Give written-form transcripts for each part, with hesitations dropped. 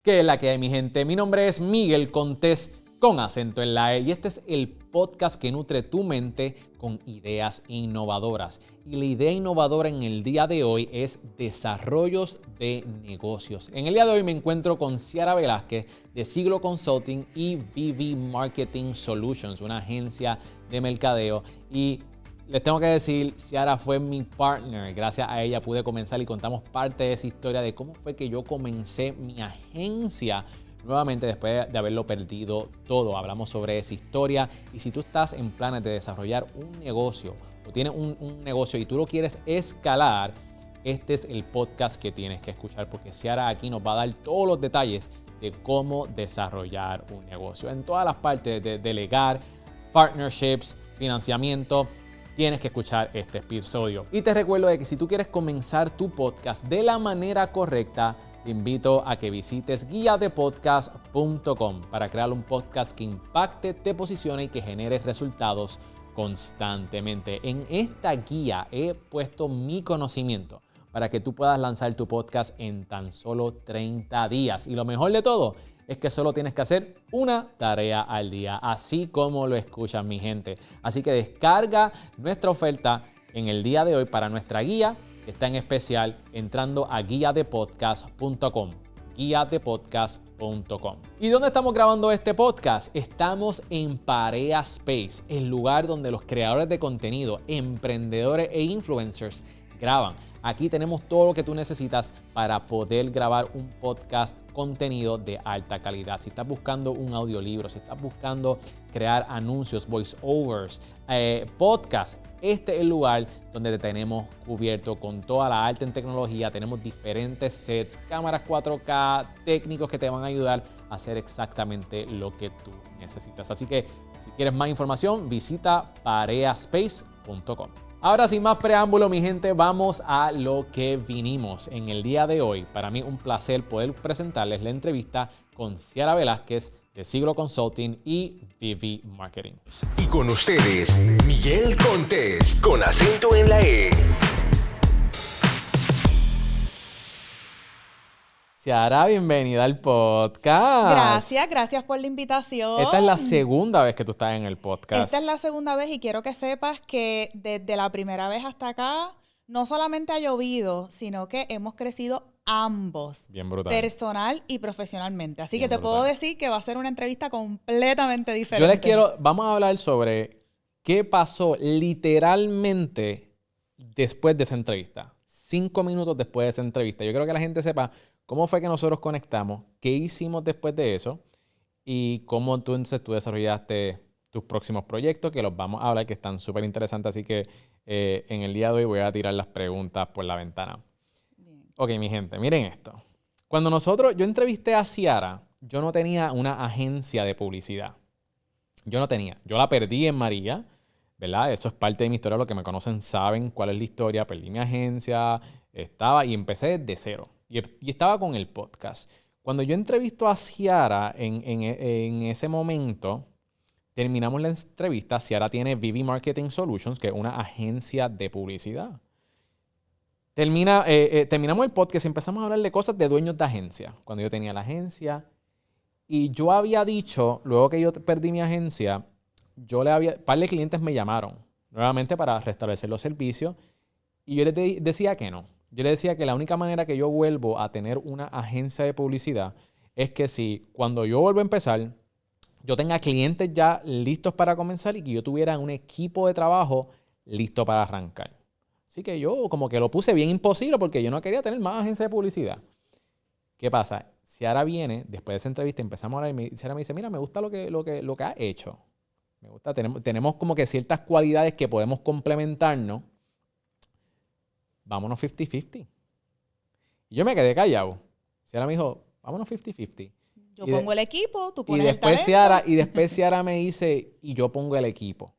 ¿Qué es la que hay, mi gente? Mi nombre es Miguel Contés, con acento en la E, y este es el podcast que nutre tu mente con ideas innovadoras. Y la idea innovadora en el día de hoy es desarrollos de negocios. En el día de hoy me encuentro con Ciara Velázquez de Siglo Consulting y VV Marketing Solutions, una agencia de mercadeo. Y les tengo que decir, Ciara fue mi partner. Gracias a ella pude comenzar y contamos parte de esa historia de cómo fue que yo comencé mi agencia nuevamente después de haberlo perdido todo. Hablamos sobre esa historia y si tú estás en planes de desarrollar un negocio o tienes un negocio y tú lo quieres escalar, este es el podcast que tienes que escuchar porque Ciara aquí nos va a dar todos los detalles de cómo desarrollar un negocio. En todas las partes de delegar, partnerships, financiamiento. Tienes que escuchar este episodio. Y te recuerdo de que si tú quieres comenzar tu podcast de la manera correcta, te invito a que visites guiadepodcast.com para crear un podcast que impacte, te posicione y que genere resultados constantemente. En esta guía he puesto mi conocimiento para que tú puedas lanzar tu podcast en tan solo 30 días. Y lo mejor de todo es que solo tienes que hacer una tarea al día, así como lo escuchan, mi gente. Así que descarga nuestra oferta en el día de hoy para nuestra guía, que está en especial entrando a guiadepodcast.com. guiadepodcast.com. ¿Y dónde estamos grabando este podcast? Estamos en Parea Space, el lugar donde los creadores de contenido, emprendedores e influencers graban. Aquí tenemos todo lo que tú necesitas para poder grabar un podcast contenido de alta calidad. Si estás buscando un audiolibro, si estás buscando crear anuncios, voiceovers, podcast, este es el lugar donde te tenemos cubierto con toda la alta en tecnología. Tenemos diferentes sets, cámaras 4K, técnicos que te van a ayudar a hacer exactamente lo que tú necesitas. Así que si quieres más información, visita pareaspace.com. Ahora, sin más preámbulo, mi gente, vamos a lo que vinimos en el día de hoy. Para mí un placer poder presentarles la entrevista con Ciara Velázquez de Siglo Consulting y VV Marketing. Y con ustedes, Miguel Contés, con acento en la E. Ciara, bienvenida al podcast. Gracias por la invitación. Esta es la segunda vez que tú estás en el podcast. Esta es la segunda vez y quiero que sepas que desde la primera vez hasta acá no solamente ha llovido, sino que hemos crecido ambos. Bien brutal. Personal y profesionalmente. Así Bien que te brutal. puedo decir que va a ser una entrevista completamente diferente. Vamos a hablar sobre qué pasó literalmente después de esa entrevista. 5 minutos después de esa entrevista. Yo quiero que la gente sepa cómo fue que nosotros conectamos, qué hicimos después de eso y cómo tú desarrollaste tus próximos proyectos, que los vamos a hablar, que están súper interesantes. Así que en el día de hoy voy a tirar las preguntas por la ventana. Bien. Ok, mi gente, miren esto. Cuando yo entrevisté a Ciara, yo no tenía una agencia de publicidad. Yo no tenía. Yo la perdí en María, ¿verdad? Eso es parte de mi historia. Los que me conocen saben cuál es la historia. Perdí mi agencia, y empecé desde cero. Y estaba con el podcast. Cuando yo entrevisto a Ciara en ese momento, terminamos la entrevista. Ciara tiene VV Marketing Solutions, que es una agencia de publicidad. Terminamos el podcast y empezamos a hablar de cosas de dueños de agencia. Cuando yo tenía la agencia. Y yo había dicho, luego que yo perdí mi agencia, un par de clientes me llamaron nuevamente para restablecer los servicios. Y yo les decía que no. Yo le decía que la única manera que yo vuelvo a tener una agencia de publicidad es que si cuando yo vuelvo a empezar, yo tenga clientes ya listos para comenzar y que yo tuviera un equipo de trabajo listo para arrancar. Así que yo como que lo puse bien imposible porque yo no quería tener más agencia de publicidad. ¿Qué pasa? Ciara viene, después de esa entrevista empezamos a hablar y Ciara me dice, mira, me gusta lo que has hecho. Me gusta, tenemos como que ciertas cualidades que podemos complementarnos. Vámonos 50-50. Y yo me quedé callado. Ciara me dijo, vámonos 50-50. Yo pongo el equipo, tú pones el talento. Y después Ciara me dice, y yo pongo el equipo.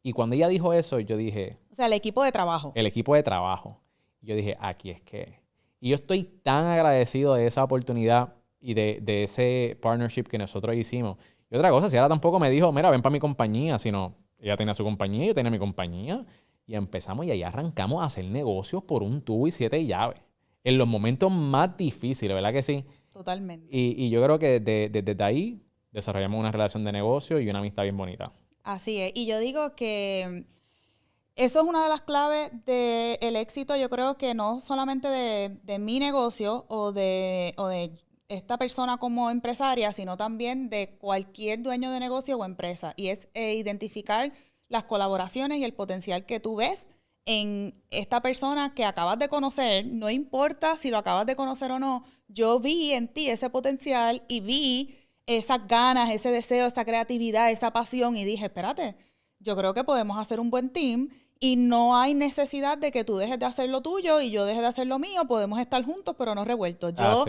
Y cuando ella dijo eso, yo dije... O sea, el equipo de trabajo. El equipo de trabajo. Y yo dije, aquí es que... Y yo estoy tan agradecido de esa oportunidad y de ese partnership que nosotros hicimos. Y otra cosa, Ciara tampoco me dijo, mira, ven para mi compañía, sino ella tenía su compañía, yo tenía mi compañía. Y empezamos y ahí arrancamos a hacer negocios por un tubo y 7 llaves. En los momentos más difíciles, ¿verdad que sí? Totalmente. Y yo creo que desde ahí desarrollamos una relación de negocio y una amistad bien bonita. Así es. Y yo digo que eso es una de las claves del éxito, yo creo que no solamente de mi negocio o de esta persona como empresaria, sino también de cualquier dueño de negocio o empresa. Y es identificar las colaboraciones y el potencial que tú ves en esta persona que acabas de conocer. No importa si lo acabas de conocer o no, yo vi en ti ese potencial y vi esas ganas, ese deseo, esa creatividad, esa pasión y dije, espérate, yo creo que podemos hacer un buen team y no hay necesidad de que tú dejes de hacer lo tuyo y yo deje de hacer lo mío. Podemos estar juntos, pero no revueltos. Yo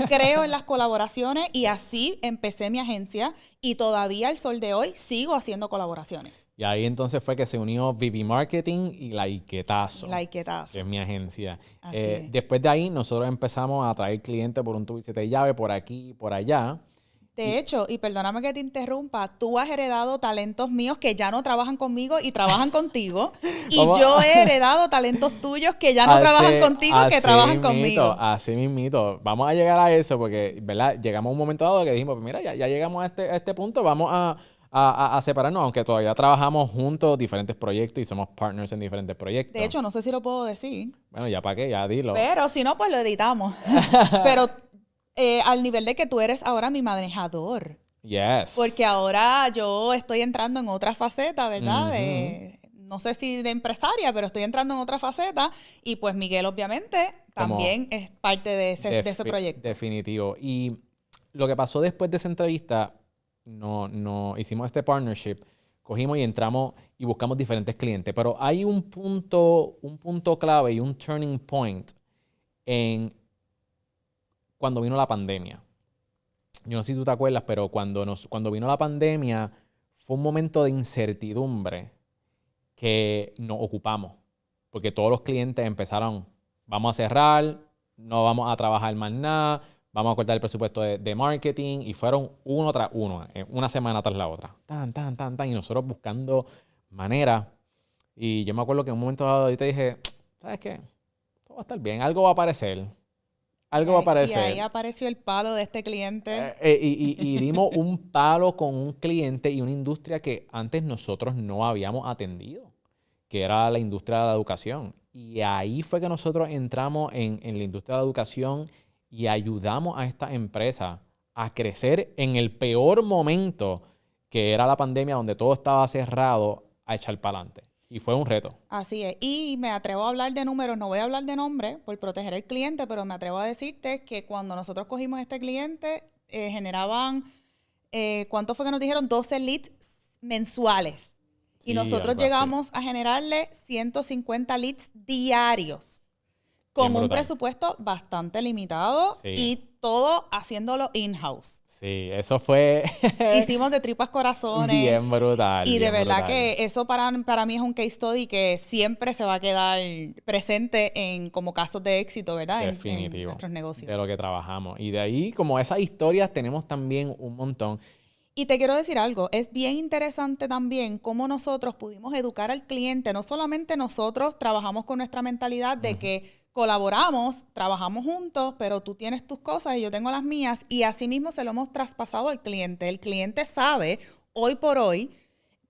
creo en las colaboraciones y así empecé mi agencia y todavía al sol de hoy sigo haciendo colaboraciones. Y ahí entonces fue que se unió VV Marketing y Laiquetazo. Laiquetazo. Que es mi agencia. Así Después de ahí nosotros empezamos a traer clientes por un tubo y siete llaves, por aquí y por allá. De hecho, y perdóname que te interrumpa, tú has heredado talentos míos que ya no trabajan conmigo y trabajan contigo. Y yo he heredado talentos tuyos que ya no trabajan contigo, que trabajan conmigo. Así mismito. Vamos a llegar a eso porque, ¿verdad? Llegamos a un momento dado que dijimos, pues mira, ya llegamos a este punto, vamos a separarnos, aunque todavía trabajamos juntos, diferentes proyectos y somos partners en diferentes proyectos. De hecho, no sé si lo puedo decir. Bueno, ya para qué, ya dilo. Pero si no, pues lo editamos. Pero al nivel de que tú eres ahora mi manejador. Yes. Porque ahora yo estoy entrando en otra faceta, ¿verdad? No sé si de empresaria, pero estoy entrando en otra faceta. Y pues Miguel, obviamente, también es parte de ese proyecto. Definitivo. Y lo que pasó después de esa entrevista, no hicimos este partnership, cogimos y entramos y buscamos diferentes clientes. Pero hay un punto clave y un turning point en cuando vino la pandemia. Yo no sé si tú te acuerdas, pero cuando vino la pandemia fue un momento de incertidumbre que nos ocupamos. Porque todos los clientes empezaron, vamos a cerrar, no vamos a trabajar más nada, vamos a cortar el presupuesto de marketing, y fueron uno tras uno, una semana tras la otra. Y nosotros buscando maneras. Y yo me acuerdo que en un momento dado yo te dije, ¿sabes qué? Todo va a estar bien, algo va a aparecer. Algo va a aparecer. Y ahí apareció el palo de este cliente. Y dimos un palo con un cliente y una industria que antes nosotros no habíamos atendido, que era la industria de la educación. Y ahí fue que nosotros entramos en la industria de la educación y ayudamos a esta empresa a crecer en el peor momento, que era la pandemia, donde todo estaba cerrado, a echar para adelante. Y fue un reto. Así es. Y me atrevo a hablar de números, no voy a hablar de nombre por proteger al cliente, pero me atrevo a decirte que cuando nosotros cogimos a este cliente, generaban, ¿cuánto fue que nos dijeron? 12 leads mensuales. Sí, y nosotros llegamos a generarle 150 leads diarios. Con un presupuesto bastante limitado y todo haciéndolo in-house. Sí, eso fue... Hicimos de tripas corazones. Bien brutal. Y de verdad que eso para mí es un case study que siempre se va a quedar presente como casos de éxito, ¿verdad? Definitivo. En nuestros negocios. De lo que trabajamos. Y de ahí, como esas historias, tenemos también un montón. Y te quiero decir algo, es bien interesante también cómo nosotros pudimos educar al cliente. No solamente nosotros trabajamos con nuestra mentalidad de que colaboramos, trabajamos juntos, pero tú tienes tus cosas y yo tengo las mías, y así mismo se lo hemos traspasado al cliente. El cliente sabe, hoy por hoy,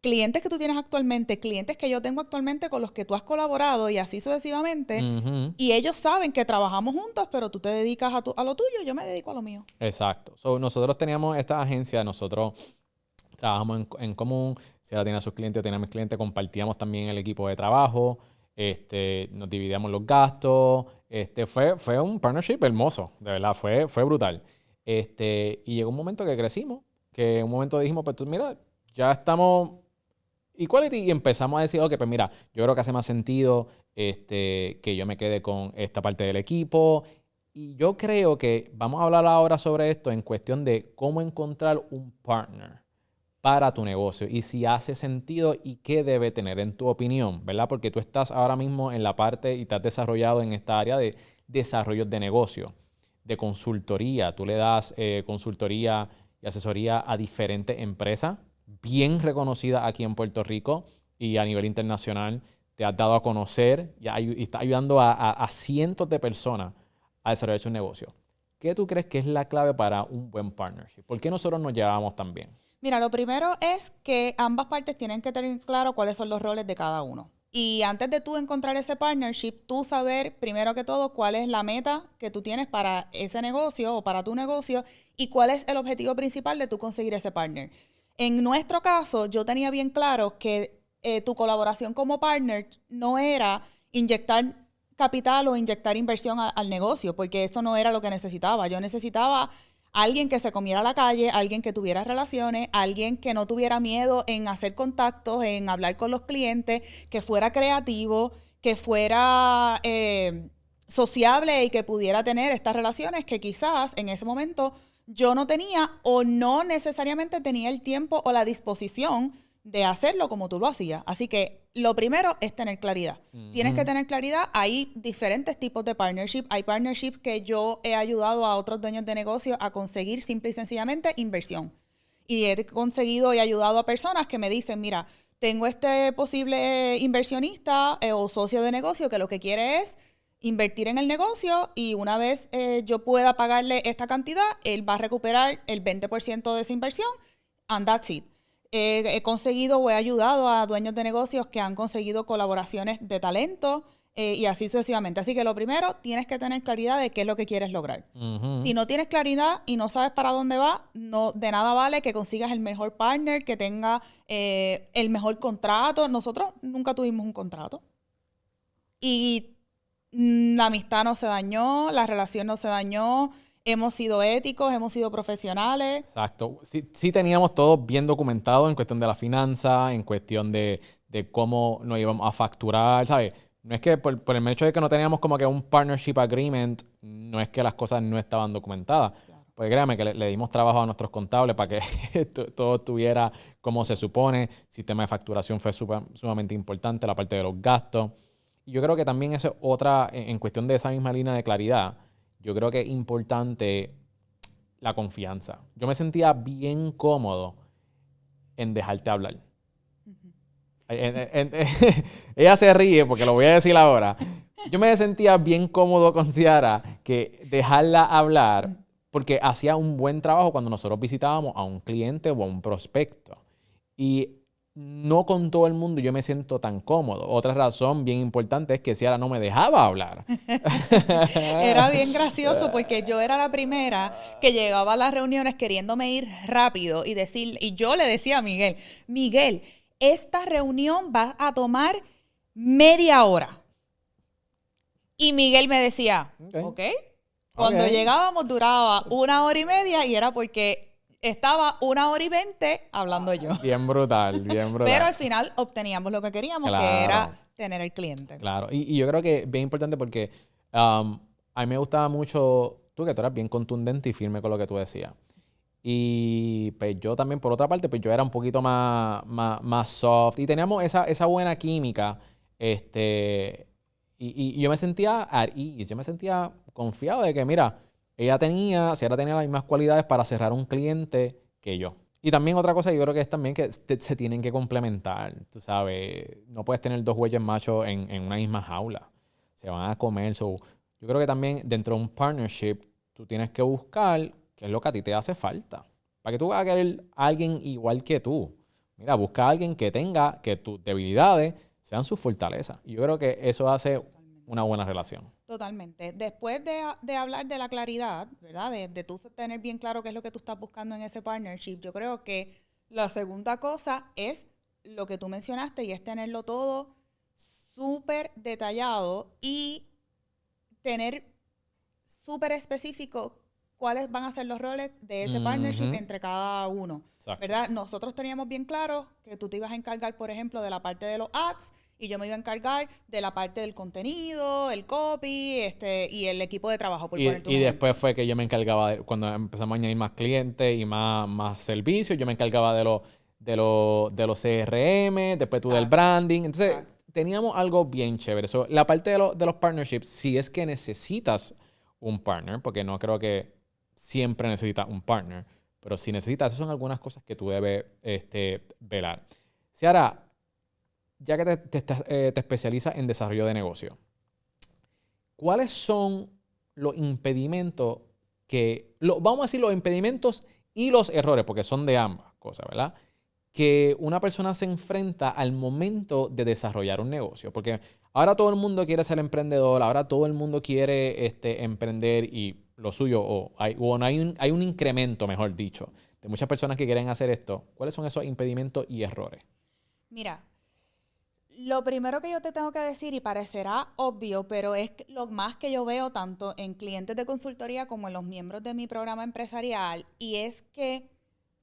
clientes que tú tienes actualmente, clientes que yo tengo actualmente con los que tú has colaborado y así sucesivamente, y ellos saben que trabajamos juntos, pero tú te dedicas a lo tuyo y yo me dedico a lo mío. Exacto. Nosotros teníamos esta agencia, nosotros trabajamos en común, si ella tenía a sus clientes, yo tenía a mis clientes, compartíamos también el equipo de trabajo, nos dividíamos los gastos, fue un partnership hermoso, de verdad, fue brutal. Y llegó un momento que crecimos, que en un momento dijimos, pues tú, mira, ya estamos equality, y empezamos a decir, ok, pues mira, yo creo que hace más sentido que yo me quede con esta parte del equipo. Y yo creo que vamos a hablar ahora sobre esto en cuestión de cómo encontrar un partner para tu negocio y si hace sentido y qué debe tener en tu opinión, ¿verdad? Porque tú estás ahora mismo en la parte y te has desarrollado en esta área de desarrollo de negocio, de consultoría. Tú le das consultoría y asesoría a diferentes empresas bien reconocidas aquí en Puerto Rico y a nivel internacional. Te has dado a conocer y estás ayudando a cientos de personas a desarrollar su negocio. ¿qué tú crees que es la clave para un buen partnership? ¿Por qué nosotros nos llevamos tan bien? Mira, lo primero es que ambas partes tienen que tener claro cuáles son los roles de cada uno. Y antes de tú encontrar ese partnership, tú saber primero que todo cuál es la meta que tú tienes para ese negocio o para tu negocio y cuál es el objetivo principal de tú conseguir ese partner. En nuestro caso, yo tenía bien claro que tu colaboración como partner no era inyectar capital o inyectar inversión al negocio, porque eso no era lo que necesitaba. Yo necesitaba alguien que se comiera a la calle, alguien que tuviera relaciones, alguien que no tuviera miedo en hacer contactos, en hablar con los clientes, que fuera creativo, que fuera sociable y que pudiera tener estas relaciones que quizás en ese momento yo no tenía o no necesariamente tenía el tiempo o la disposición de hacerlo como tú lo hacías. Así que lo primero es tener claridad. Tienes que tener claridad. Hay diferentes tipos de partnership. Hay partnerships que yo he ayudado a otros dueños de negocio a conseguir simple y sencillamente inversión. Y he conseguido y ayudado a personas que me dicen, mira, tengo este posible inversionista o socio de negocio que lo que quiere es invertir en el negocio y una vez yo pueda pagarle esta cantidad, él va a recuperar el 20% de esa inversión and that's it. He conseguido o he ayudado a dueños de negocios que han conseguido colaboraciones de talento y así sucesivamente. Así que lo primero, tienes que tener claridad de qué es lo que quieres lograr. Si no tienes claridad y no sabes para dónde va, no, de nada vale que consigas el mejor partner, que tenga el mejor contrato. Nosotros nunca tuvimos un contrato. Y la amistad no se dañó, la relación no se dañó. Hemos sido éticos, hemos sido profesionales. Exacto. Sí teníamos todo bien documentado en cuestión de la finanza, en cuestión de cómo nos íbamos a facturar, ¿sabes? No es que por el hecho de que no teníamos como que un partnership agreement, no es que las cosas no estaban documentadas. Claro. Pues créame que le dimos trabajo a nuestros contables para que todo estuviera como se supone. El sistema de facturación fue sumamente importante, la parte de los gastos. Y yo creo que también eso es otra, en cuestión de esa misma línea de claridad, yo creo que es importante la confianza. Yo me sentía bien cómodo en dejarte hablar. Ella se ríe porque lo voy a decir ahora. Yo me sentía bien cómodo con Ciara que dejarla hablar porque hacía un buen trabajo cuando nosotros visitábamos a un cliente o a un prospecto. Y no con todo el mundo yo me siento tan cómodo. Otra razón bien importante es que Ciara no me dejaba hablar. Era bien gracioso porque yo era la primera que llegaba a las reuniones queriéndome ir rápido y yo le decía a Miguel, esta reunión va a tomar media hora. Y Miguel me decía, ok. Cuando llegábamos duraba 1 hora y media y era porque estaba 1 hora y 20 hablando yo. Bien brutal, bien brutal. Pero al final obteníamos lo que queríamos, claro, que era tener el cliente. Claro, y yo creo que es bien importante porque a mí me gustaba mucho tú eras bien contundente y firme con lo que tú decías. Y pues yo también, por otra parte, pues yo era un poquito más soft y teníamos esa buena química. Y yo me sentía at ease, yo me sentía confiado de que, mira, Ciara tenía las mismas cualidades para cerrar un cliente que yo. Y también otra cosa, yo creo que es también que se tienen que complementar, tú sabes. No puedes tener 2 bueyes machos en una misma jaula. Se van a comer. So, yo creo que también dentro de un partnership, tú tienes que buscar qué es lo que a ti te hace falta. Para que tú vas a querer a alguien igual que tú. Mira, busca a alguien que tenga, que tus debilidades sean sus fortalezas. Y yo creo que eso hace una buena relación. Totalmente. Después de hablar de la claridad, ¿verdad? De tú tener bien claro qué es lo que tú estás buscando en ese partnership, yo creo que la segunda cosa es lo que tú mencionaste y es tenerlo todo súper detallado y tener súper específico cuáles van a ser los roles de ese partnership entre cada uno. Exacto. ¿Verdad? Nosotros teníamos bien claro que tú te ibas a encargar, por ejemplo, de la parte de los ads y yo me iba a encargar de la parte del contenido, el copy y el equipo de trabajo. Y después fue que yo me encargaba, cuando empezamos a añadir más clientes y más servicios, yo me encargaba de los CRM, después tú del branding. Entonces, teníamos algo bien chévere. So, la parte de los partnerships, si es que necesitas un partner, porque no creo que siempre necesitas un partner, pero si necesitas, esas son algunas cosas que tú debes velar. Ciara, ya que te especializas en desarrollo de negocio, ¿cuáles son los impedimentos vamos a decir los impedimentos y los errores, porque son de ambas cosas, ¿verdad? Que una persona se enfrenta al momento de desarrollar un negocio. Porque ahora todo el mundo quiere ser emprendedor, ahora todo el mundo quiere emprender y lo suyo, hay un incremento, mejor dicho, de muchas personas que quieren hacer esto. ¿Cuáles son esos impedimentos y errores? Mira, lo primero que yo te tengo que decir, y parecerá obvio, pero es lo más que yo veo tanto en clientes de consultoría como en los miembros de mi programa empresarial, y es que,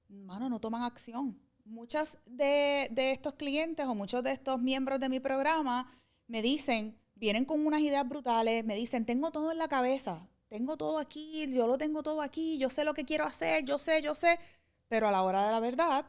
mano, no toman acción. Muchos de estos clientes o muchos de estos miembros de mi programa me dicen, vienen con unas ideas brutales, me dicen, tengo todo en la cabeza, tengo todo aquí, yo lo tengo todo aquí, yo sé lo que quiero hacer, yo sé, pero a la hora de la verdad,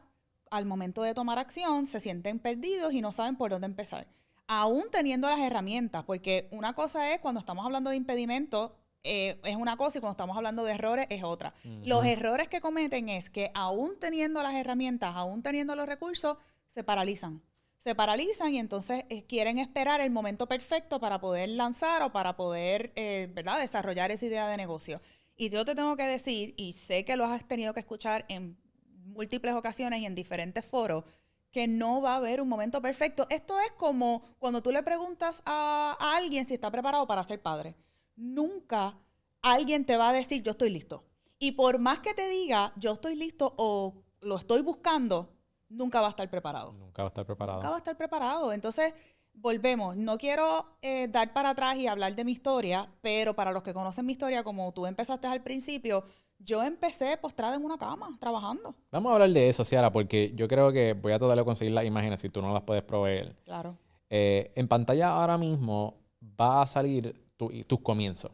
al momento de tomar acción, se sienten perdidos y no saben por dónde empezar. Aún teniendo las herramientas, porque una cosa es cuando estamos hablando de impedimentos, es una cosa y cuando estamos hablando de errores es otra. Uh-huh. Los errores que cometen es que aún teniendo las herramientas, aún teniendo los recursos, se paralizan. Se paralizan y entonces quieren esperar el momento perfecto para poder lanzar o para poder, ¿verdad?, desarrollar esa idea de negocio. Y yo te tengo que decir, y sé que lo has tenido que escuchar en múltiples ocasiones y en diferentes foros, que no va a haber un momento perfecto. Esto es como cuando tú le preguntas a alguien si está preparado para ser padre. Nunca alguien te va a decir, yo estoy listo. Y por más que te diga, yo estoy listo o lo estoy buscando, nunca va a estar preparado. Nunca va a estar preparado. Nunca va a estar preparado. Entonces, volvemos. No quiero dar para atrás y hablar de mi historia, pero para los que conocen mi historia, como tú empezaste al principio, yo empecé postrada en una cama, trabajando. Vamos a hablar de eso, Ciara, porque yo creo que voy a tratar de conseguir las imágenes si tú no las puedes proveer. Claro. En pantalla ahora mismo va a salir tus comienzos.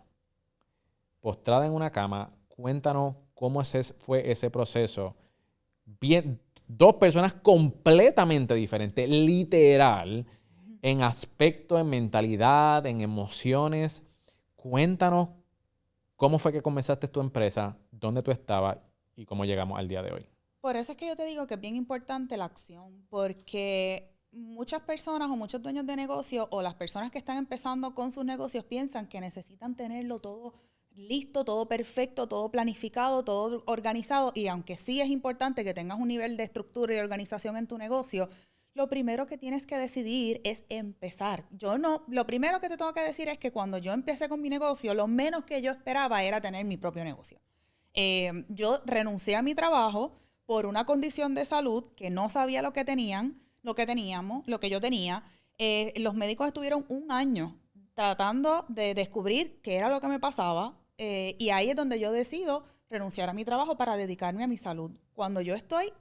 Postrada en una cama, cuéntanos cómo fue ese proceso. Bien, dos personas completamente diferentes, literal, en aspecto, en mentalidad, en emociones. Cuéntanos cómo fue que comenzaste tu empresa, dónde tú estabas y cómo llegamos al día de hoy. Por eso es que yo te digo que es bien importante la acción, porque muchas personas o muchos dueños de negocio o las personas que están empezando con sus negocios piensan que necesitan tenerlo todo listo, todo perfecto, todo planificado, todo organizado, y aunque sí es importante que tengas un nivel de estructura y organización en tu negocio, lo primero que tienes que decidir es empezar. Lo primero que te tengo que decir es que cuando yo empecé con mi negocio, lo menos que yo esperaba era tener mi propio negocio. Yo renuncié a mi trabajo por una condición de salud que no sabía lo que yo tenía. Los médicos estuvieron 1 año tratando de descubrir qué era lo que me pasaba, y ahí es donde yo decido renunciar a mi trabajo para dedicarme a mi salud. Cuando yo estoy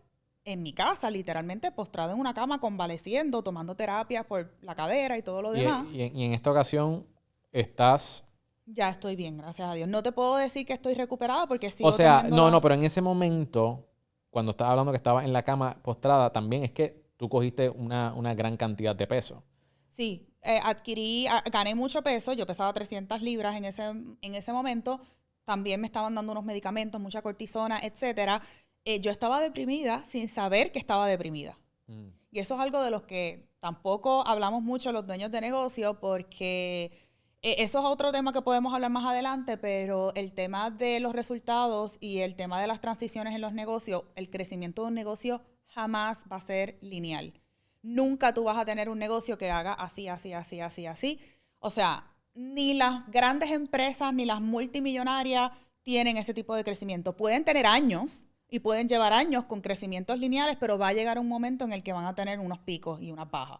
en mi casa, literalmente postrada en una cama, convaleciendo, tomando terapias por la cadera y todo lo demás. Y en esta ocasión estás... Ya estoy bien, gracias a Dios. No te puedo decir que estoy recuperada porque sigo pero en ese momento, cuando estabas hablando que estabas en la cama postrada, también es que tú cogiste una gran cantidad de peso. Sí, gané mucho peso. Yo pesaba 300 libras en ese momento. También me estaban dando unos medicamentos, mucha cortisona, etcétera. Yo estaba deprimida sin saber que estaba deprimida. Y eso es algo de los que tampoco hablamos mucho los dueños de negocio, porque eso es otro tema que podemos hablar más adelante, pero el tema de los resultados y el tema de las transiciones en los negocios, el crecimiento de un negocio jamás va a ser lineal. Nunca tú vas a tener un negocio que haga así. O sea, ni las grandes empresas ni las multimillonarias tienen ese tipo de crecimiento. Pueden tener años y pueden llevar años con crecimientos lineales, pero va a llegar un momento en el que van a tener unos picos y unas bajas.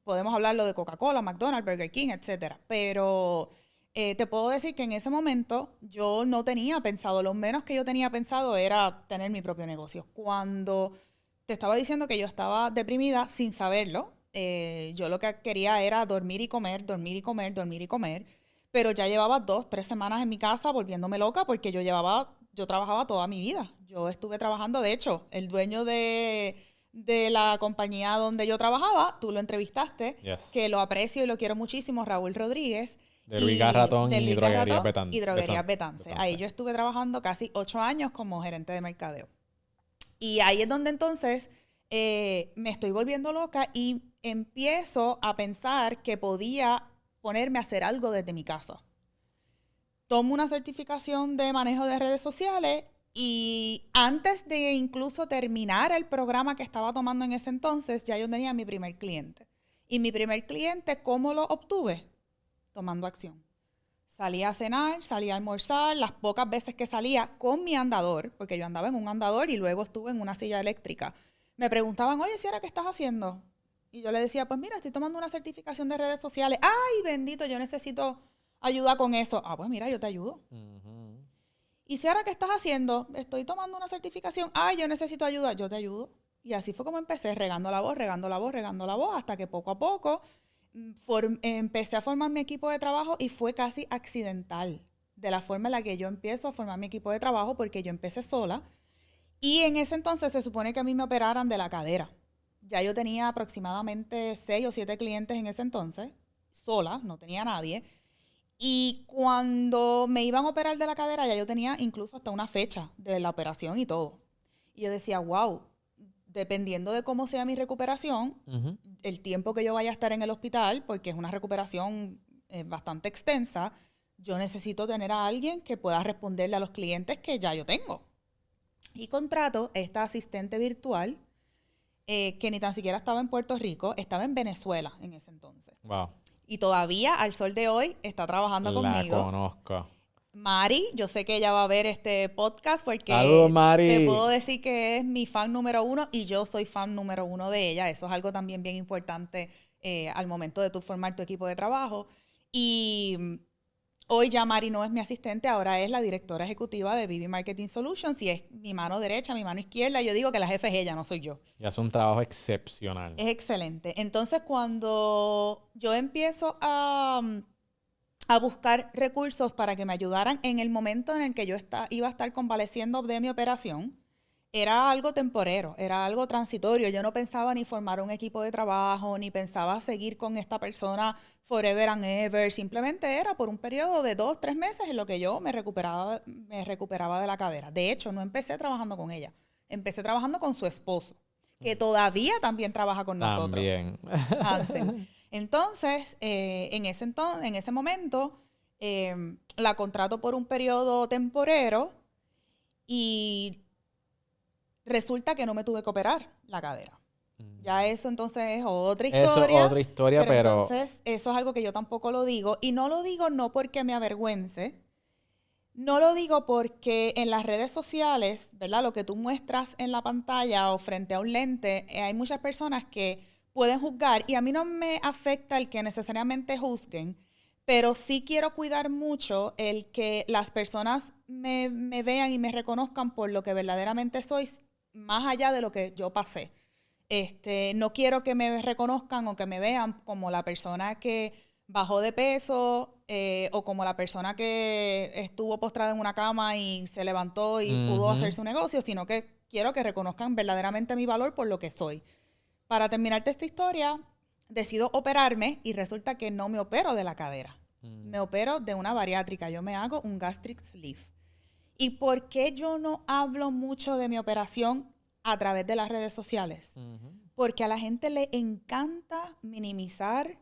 Podemos hablarlo de Coca-Cola, McDonald's, Burger King, etcétera. Pero te puedo decir que en ese momento yo no tenía pensado, lo menos que yo tenía pensado era tener mi propio negocio. Cuando te estaba diciendo que yo estaba deprimida sin saberlo, yo lo que quería era dormir y comer, pero ya llevaba 2-3 semanas en mi casa volviéndome loca porque yo trabajaba toda mi vida. Yo estuve trabajando, de hecho, el dueño de la compañía donde yo trabajaba, tú lo entrevistaste, yes, que lo aprecio y lo quiero muchísimo, Raúl Rodríguez. De Luis Garratón y Droguerías Betance. Y Droguerías Betance. Ahí yo estuve trabajando casi 8 años como gerente de mercadeo. Y ahí es donde entonces me estoy volviendo loca y empiezo a pensar que podía ponerme a hacer algo desde mi casa. tomo una certificación de manejo de redes sociales y antes de incluso terminar el programa que estaba tomando en ese entonces, ya yo tenía mi primer cliente. Y mi primer cliente, ¿cómo lo obtuve? Tomando acción. Salía a cenar, salía a almorzar, las pocas veces que salía con mi andador, porque yo andaba en un andador y luego estuve en una silla eléctrica. Me preguntaban, oye, Ciara, ¿qué estás haciendo? Y yo le decía, pues mira, estoy tomando una certificación de redes sociales. ¡Ay, bendito, yo necesito ayuda con eso! Ah, pues mira, yo te ayudo. Ujú. Y Ciara, ¿qué estás haciendo? Estoy tomando una certificación. ¡Ay, yo necesito ayuda! Yo te ayudo. Y así fue como empecé, regando la voz, regando la voz, regando la voz, hasta que poco a poco empecé a formar mi equipo de trabajo y fue casi accidental de la forma en la que yo empiezo a formar mi equipo de trabajo porque yo empecé sola y en ese entonces se supone que a mí me operaran de la cadera. Ya yo tenía aproximadamente 6 o 7 clientes en ese entonces, sola, no tenía nadie. Y cuando me iban a operar de la cadera ya yo tenía incluso hasta una fecha de la operación y todo. Y yo decía, wow, dependiendo de cómo sea mi recuperación, Ujú. el tiempo que yo vaya a estar en el hospital, porque es una recuperación bastante extensa, yo necesito tener a alguien que pueda responderle a los clientes que ya yo tengo. Y contrato a esta asistente virtual que ni tan siquiera estaba en Puerto Rico, estaba en Venezuela en ese entonces. Wow. Y todavía al sol de hoy está trabajando La conmigo. conozco. Mari, yo sé que ella va a ver este podcast porque Saludos, Mari. te puedo decir que es mi fan número 1 y yo soy fan número 1 de ella. Eso es algo también bien importante al momento de tú formar tu equipo de trabajo. Y hoy ya Mari no es mi asistente, ahora es la directora ejecutiva de BB Marketing Solutions y es mi mano derecha, mi mano izquierda. Yo digo que la jefe es ella, no soy yo. Y hace un trabajo excepcional. Es excelente. Entonces, cuando yo empiezo a buscar recursos para que me ayudaran en el momento en el que yo iba a estar convaleciendo de mi operación, era algo temporero, era algo transitorio. Yo no pensaba ni formar un equipo de trabajo, ni pensaba seguir con esta persona forever and ever. Simplemente era por un periodo de 2, 3 meses en lo que yo me recuperaba de la cadera. De hecho, no empecé trabajando con ella. Empecé trabajando con su esposo, que todavía también trabaja con nosotros. También. Hansel. Entonces, en ese momento, la contrato por un periodo temporero y resulta que no me tuve que operar la cadera. Ya eso entonces es otra historia. Eso es otra historia, pero entonces eso es algo que yo tampoco lo digo. Y no lo digo no porque me avergüence, no lo digo porque en las redes sociales, ¿verdad? Lo que tú muestras en la pantalla o frente a un lente, hay muchas personas que pueden juzgar y a mí no me afecta el que necesariamente juzguen, pero sí quiero cuidar mucho el que las personas me vean y me reconozcan por lo que verdaderamente soy, más allá de lo que yo pasé. No quiero que me reconozcan o que me vean como la persona que bajó de peso o como la persona que estuvo postrada en una cama y se levantó y pudo hacer su negocio, sino que quiero que reconozcan verdaderamente mi valor por lo que soy. Para terminarte esta historia, decido operarme y resulta que no me opero de la cadera. Me opero de una bariátrica. Yo me hago un gastric sleeve. ¿Y por qué yo no hablo mucho de mi operación a través de las redes sociales? Porque a la gente le encanta minimizar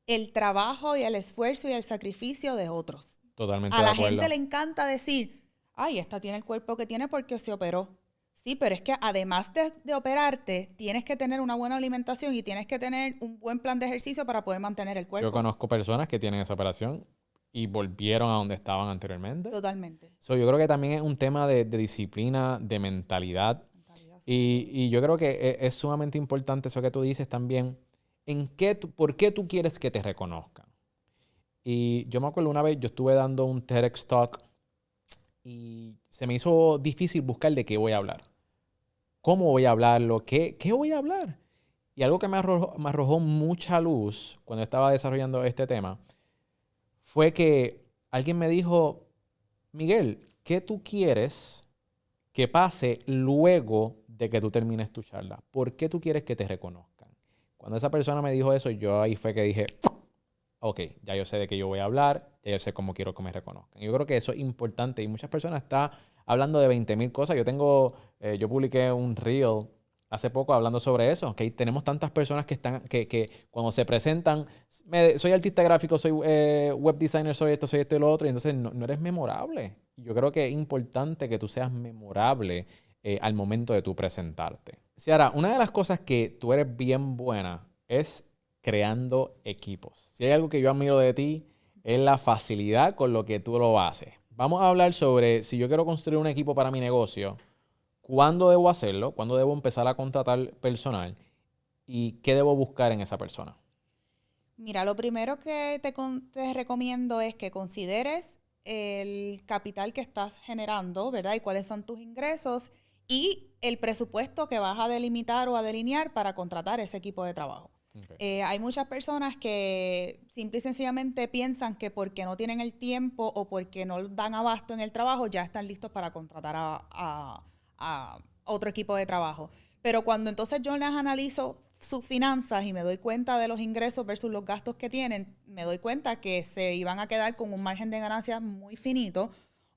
el trabajo y el esfuerzo y el sacrificio de otros. totalmente A de la acuerdo. gente le encanta decir, ay, esta tiene el cuerpo que tiene porque se operó. Sí, pero es que además de operarte, tienes que tener una buena alimentación y tienes que tener un buen plan de ejercicio para poder mantener el cuerpo. Yo conozco personas que tienen esa operación y volvieron a donde estaban anteriormente. Totalmente. So, yo creo que también es un tema de disciplina, de mentalidad. Y yo creo que es sumamente importante eso que tú dices también. ¿Por qué tú quieres que te reconozcan? Y yo me acuerdo una vez, yo estuve dando un TEDx Talk y se me hizo difícil buscar de qué voy a hablar. ¿Cómo voy a hablarlo? ¿Qué voy a hablar? Y algo que me arrojó mucha luz cuando estaba desarrollando este tema fue que alguien me dijo, Miguel, ¿qué tú quieres que pase luego de que tú termines tu charla? ¿Por qué tú quieres que te reconozcan? Cuando esa persona me dijo eso, yo ahí fue que dije, ok, ya yo sé de qué yo voy a hablar, ya yo sé cómo quiero que me reconozcan. Yo creo que eso es importante y muchas personas están hablando de 20,000 cosas. Yo publiqué un reel hace poco hablando sobre eso, que tenemos tantas personas que cuando se presentan, soy artista gráfico, soy web designer, soy esto y lo otro, y entonces no eres memorable. Yo creo que es importante que tú seas memorable al momento de tú presentarte. Ciara, una de las cosas que tú eres bien buena es creando equipos. Si hay algo que yo admiro de ti, es la facilidad con lo que tú lo haces. Vamos a hablar sobre si yo quiero construir un equipo para mi negocio, ¿cuándo debo hacerlo? ¿Cuándo debo empezar a contratar personal? ¿Y qué debo buscar en esa persona? Mira, lo primero que te recomiendo es que consideres el capital que estás generando, ¿verdad? Y cuáles son tus ingresos y el presupuesto que vas a delimitar o a delinear para contratar ese equipo de trabajo. Okay. Hay muchas personas que simple y sencillamente piensan que porque no tienen el tiempo o porque no dan abasto en el trabajo, ya están listos para contratar a otro equipo de trabajo. Pero cuando entonces yo les analizo sus finanzas y me doy cuenta de los ingresos versus los gastos que tienen, me doy cuenta que se iban a quedar con un margen de ganancias muy finito,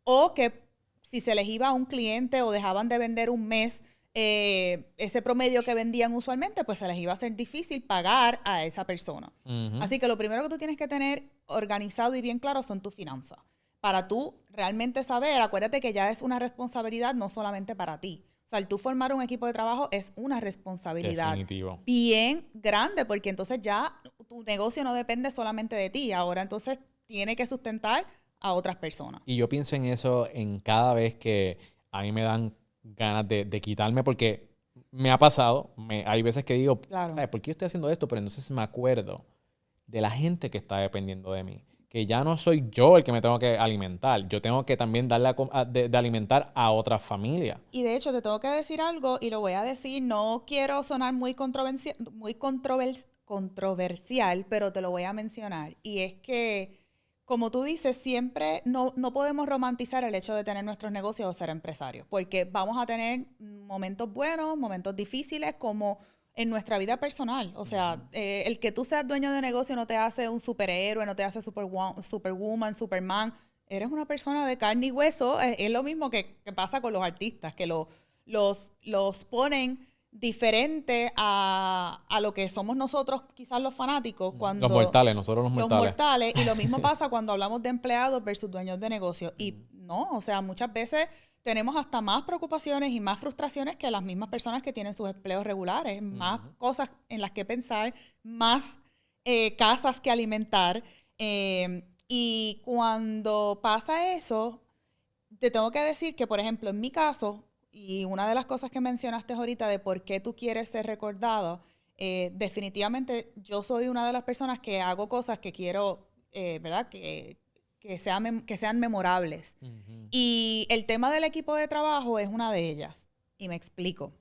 o que si se les iba a un cliente o dejaban de vender un mes, ese promedio que vendían usualmente, pues se les iba a hacer difícil pagar a esa persona. Uh-huh. Así que lo primero que tú tienes que tener organizado y bien claro son tus finanzas. Para tú realmente saber, acuérdate que ya es una responsabilidad no solamente para ti. O sea, el tú formar un equipo de trabajo es una responsabilidad Definitivo. Bien grande, porque entonces ya tu negocio no depende solamente de ti. Ahora entonces tiene que sustentar a otras personas. Y yo pienso en eso en cada vez que a mí me dan ganas de quitarme, porque me ha pasado, hay veces que digo, claro, ¿sabes por qué yo estoy haciendo esto? Pero entonces me acuerdo de la gente que está dependiendo de mí. Que ya no soy yo el que me tengo que alimentar. Yo tengo que también darle de alimentar a otras familias. Y de hecho, te tengo que decir algo, y lo voy a decir, no quiero sonar muy controversial, pero te lo voy a mencionar. Y es que, como tú dices, siempre no podemos romantizar el hecho de tener nuestros negocios o ser empresarios. Porque vamos a tener momentos buenos, momentos difíciles, como en nuestra vida personal. O sea, el que tú seas dueño de negocio no te hace un superhéroe, no te hace superwoman, superman. Eres una persona de carne y hueso. Es lo mismo que pasa con los artistas, que los ponen diferente a lo que somos nosotros, quizás los fanáticos. Cuando nosotros los mortales. Y lo mismo pasa cuando hablamos de empleados versus dueños de negocio. Y no, o sea, muchas veces tenemos hasta más preocupaciones y más frustraciones que las mismas personas que tienen sus empleos regulares, más cosas en las que pensar, más casas que alimentar. Y cuando pasa eso, te tengo que decir que, por ejemplo, en mi caso, y una de las cosas que mencionaste ahorita de por qué tú quieres ser recordado, definitivamente yo soy una de las personas que hago cosas que quiero, ¿verdad?, que sean memorables. Uh-huh. Y el tema del equipo de trabajo es una de ellas. Y me explico.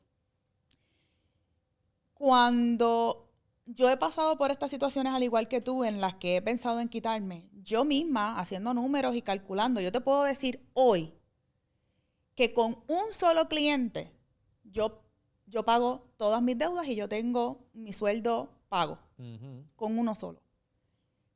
Cuando yo he pasado por estas situaciones al igual que tú, en las que he pensado en quitarme, yo misma, haciendo números y calculando, yo te puedo decir hoy que con un solo cliente yo pago todas mis deudas y yo tengo mi sueldo pago. Uh-huh. Con uno solo.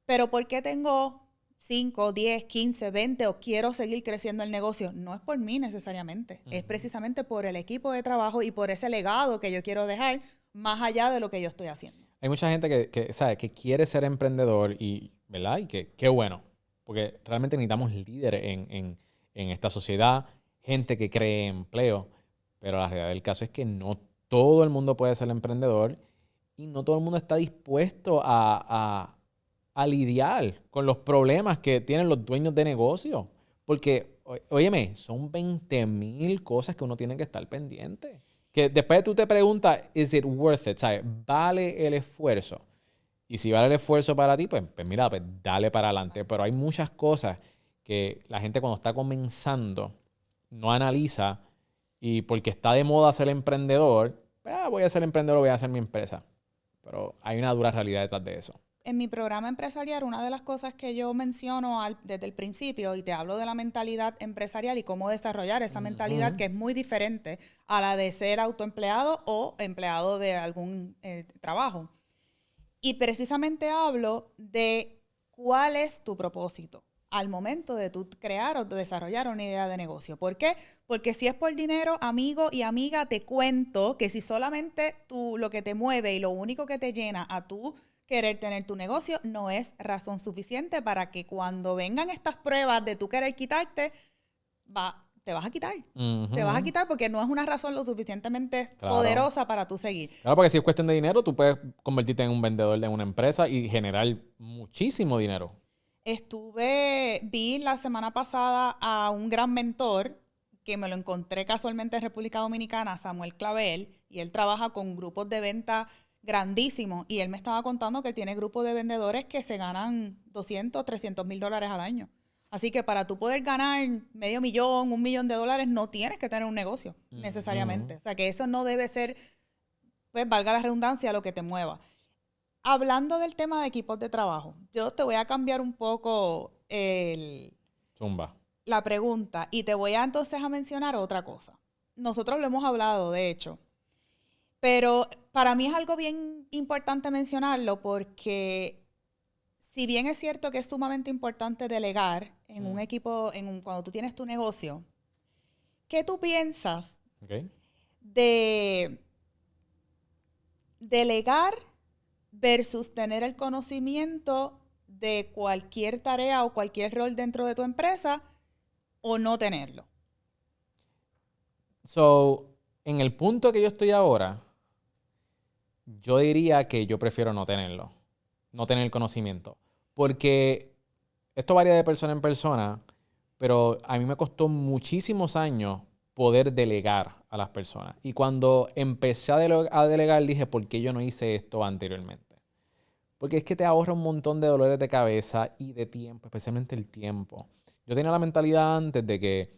Pero ¿por qué tengo 5, 10, 15, 20 o quiero seguir creciendo el negocio? No es por mí necesariamente. Uh-huh. Es precisamente por el equipo de trabajo y por ese legado que yo quiero dejar más allá de lo que yo estoy haciendo. Hay mucha gente que sabe que quiere ser emprendedor y, ¿verdad? Y que qué bueno, porque realmente necesitamos líderes en esta sociedad, gente que cree empleo, pero la realidad del caso es que no todo el mundo puede ser emprendedor y no todo el mundo está dispuesto a lidiar con los problemas que tienen los dueños de negocio. Porque, óyeme, son 20,000 cosas que uno tiene que estar pendiente. Que después tú te preguntas, ¿is it worth it? ¿Sabes? ¿Vale el esfuerzo? Y si vale el esfuerzo para ti, pues mira, pues dale para adelante. Pero hay muchas cosas que la gente cuando está comenzando no analiza y porque está de moda ser emprendedor, voy a ser emprendedor, voy a hacer mi empresa. Pero hay una dura realidad detrás de eso. En mi programa empresarial, una de las cosas que yo menciono desde el principio, y te hablo de la mentalidad empresarial y cómo desarrollar esa mentalidad que es muy diferente a la de ser autoempleado o empleado de algún trabajo. Y precisamente hablo de cuál es tu propósito. al momento de tú crear o desarrollar una idea de negocio. ¿Por qué? Porque si es por dinero, amigo y amiga, te cuento que si solamente tú lo que te mueve y lo único que te llena a tú querer tener tu negocio, no es razón suficiente para que cuando vengan estas pruebas de tú querer quitarte, te vas a quitar. Te vas a quitar porque no es una razón lo suficientemente poderosa para tú seguir. Claro, porque si es cuestión de dinero, tú puedes convertirte en un vendedor de una empresa y generar muchísimo dinero. Vi la semana pasada a un gran mentor que me lo encontré casualmente en República Dominicana, Samuel Clavel, y él trabaja con grupos de venta grandísimos. Y él me estaba contando que él tiene grupos de vendedores que se ganan $200,000, $300,000 al año. Así que para tú poder ganar $500,000, $1 millón, no tienes que tener un negocio necesariamente. O sea, que eso no debe ser, pues valga la redundancia, lo que te mueva. Hablando del tema de equipos de trabajo, yo te voy a cambiar un poco la pregunta y te voy a entonces a mencionar otra cosa. Nosotros lo hemos hablado, de hecho, pero para mí es algo bien importante mencionarlo porque si bien es cierto que es sumamente importante delegar en un equipo, cuando tú tienes tu negocio, ¿qué tú piensas de delegar versus tener el conocimiento de cualquier tarea o cualquier rol dentro de tu empresa o no tenerlo? En el punto que yo estoy ahora, yo diría que yo prefiero no tenerlo, no tener el conocimiento. Porque esto varía de persona en persona, pero a mí me costó muchísimos años poder delegar a las personas. Y cuando empecé a delegar, dije, ¿por qué yo no hice esto anteriormente? Porque es que te ahorra un montón de dolores de cabeza y de tiempo, especialmente el tiempo. Yo tenía la mentalidad antes de que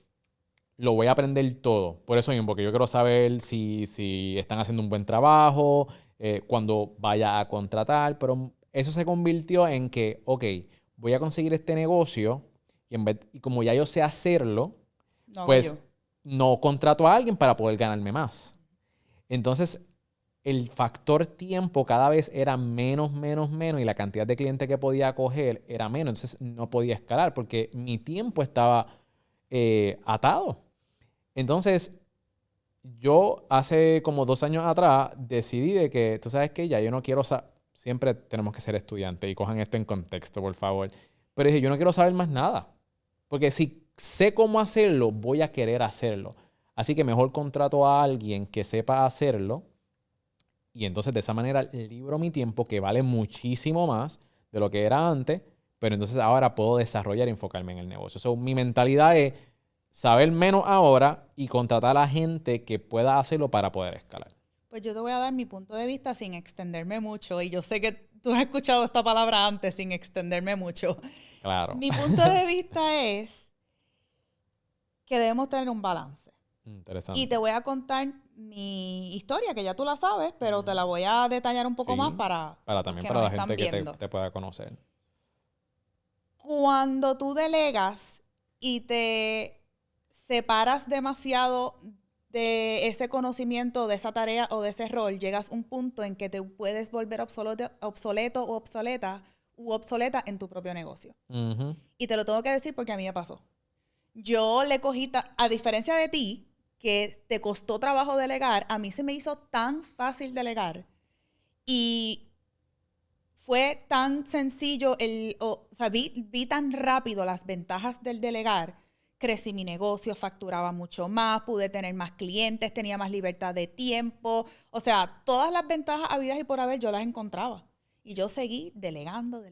lo voy a aprender todo. Por eso mismo, porque yo quiero saber si están haciendo un buen trabajo, cuando vaya a contratar. Pero eso se convirtió en que, voy a conseguir este negocio y como ya yo sé hacerlo, pues no contrato a alguien para poder ganarme más. Entonces, el factor tiempo cada vez era menos y la cantidad de clientes que podía coger era menos. Entonces, no podía escalar porque mi tiempo estaba atado. Entonces, yo hace como 2 años atrás decidí de que, tú sabes que ya yo no quiero siempre tenemos que ser estudiantes y cojan esto en contexto, por favor. Pero dije, yo no quiero saber más nada. Porque si sé cómo hacerlo, voy a querer hacerlo. Así que mejor contrato a alguien que sepa hacerlo y entonces de esa manera libro mi tiempo, que vale muchísimo más de lo que era antes, pero entonces ahora puedo desarrollar y enfocarme en el negocio. Mi mentalidad es saber menos ahora y contratar a la gente que pueda hacerlo para poder escalar. Pues yo te voy a dar mi punto de vista sin extenderme mucho. Y yo sé que tú has escuchado esta palabra antes, sin extenderme mucho. Claro. Mi punto de vista es que debemos tener un balance. Interesante. Y te voy a contar mi historia, que ya tú la sabes, pero te la voy a detallar un poco más para también para la gente que te pueda conocer. Cuando tú delegas y te separas demasiado de ese conocimiento, de esa tarea o de ese rol, llegas a un punto en que te puedes volver obsoleto o obsoleta en tu propio negocio. Uh-huh. Y te lo tengo que decir porque a mí me pasó. Yo le cogí, a diferencia de ti, que te costó trabajo delegar, a mí se me hizo tan fácil delegar y fue tan sencillo, vi tan rápido las ventajas del delegar. Crecí mi negocio, facturaba mucho más, pude tener más clientes, tenía más libertad de tiempo. O sea, todas las ventajas habidas y por haber yo las encontraba. Y yo seguí delegando,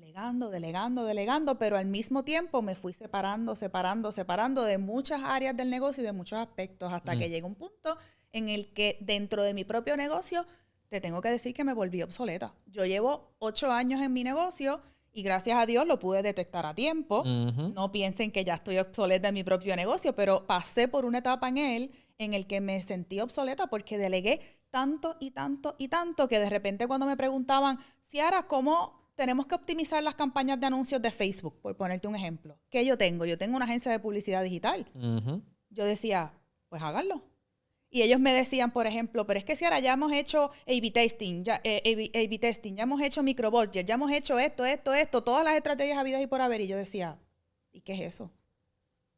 pero al mismo tiempo me fui separando de muchas áreas del negocio y de muchos aspectos hasta que llegó un punto en el que dentro de mi propio negocio te tengo que decir que me volví obsoleta. Yo llevo 8 años en mi negocio y gracias a Dios lo pude detectar a tiempo. Uh-huh. No piensen que ya estoy obsoleta en mi propio negocio, pero pasé por una etapa en él en el que me sentí obsoleta porque delegué tanto que de repente cuando me preguntaban, Ciara, ¿cómo tenemos que optimizar las campañas de anuncios de Facebook? Por ponerte un ejemplo. ¿Qué yo tengo? Yo tengo una agencia de publicidad digital. Uh-huh. Yo decía, pues háganlo. Y ellos me decían, por ejemplo, pero es que Ciara, ya hemos hecho A/B testing, ya hemos hecho microbudget, ya hemos hecho esto, todas las estrategias habidas y por haber. Y yo decía, ¿Y qué es eso?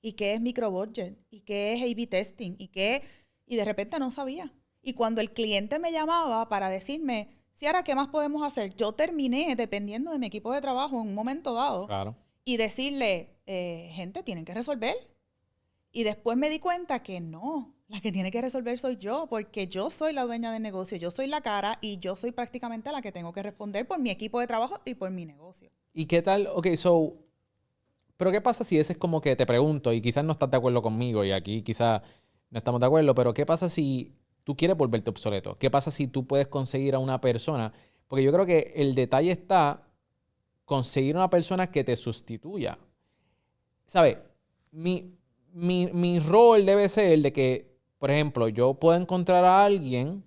¿Y qué es microbudget? ¿Y qué es A/B testing? Y de repente no sabía. Y cuando el cliente me llamaba para decirme, Ciara, ¿qué más podemos hacer? Yo terminé dependiendo de mi equipo de trabajo en un momento dado Claro. y decirle, gente, tienen que resolver. Y después me di cuenta que no, la que tiene que resolver soy yo, porque yo soy la dueña del negocio, yo soy la cara y yo soy prácticamente la que tengo que responder por mi equipo de trabajo y por mi negocio. ¿Y qué tal? Ok, pero ¿qué pasa si ese es como que te pregunto y quizás no estás de acuerdo conmigo y aquí quizás no estamos de acuerdo, pero ¿qué pasa si tú quieres volverte obsoleto? ¿Qué pasa si tú puedes conseguir a una persona? Porque yo creo que el detalle está conseguir una persona que te sustituya. ¿Sabes? Mi rol debe ser el de que, por ejemplo, yo puedo encontrar a alguien.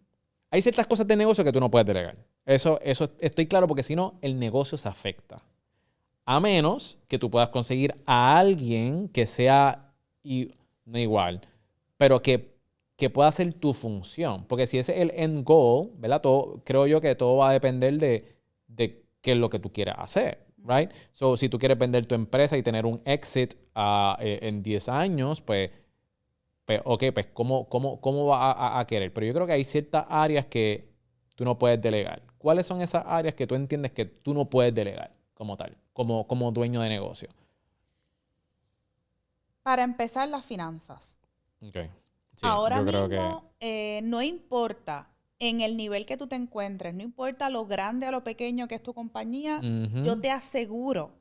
Hay ciertas cosas de negocio que tú no puedes delegar. Eso estoy claro porque si no, el negocio se afecta. A menos que tú puedas conseguir a alguien que sea, no igual, pero que pueda hacer tu función. Porque si ese es el end goal, ¿verdad? Creo yo que todo va a depender de qué es lo que tú quieras hacer, right? So, si tú quieres vender tu empresa y tener un exit en 10 años, pues ok, pues ¿cómo va a querer? Pero yo creo que hay ciertas áreas que tú no puedes delegar. ¿Cuáles son esas áreas que tú entiendes que tú no puedes delegar como tal, como dueño de negocio? Para empezar, las finanzas. Okay. Sí, Ahora yo creo mismo, no importa en el nivel que tú te encuentres, no importa lo grande o lo pequeño que es tu compañía, yo te aseguro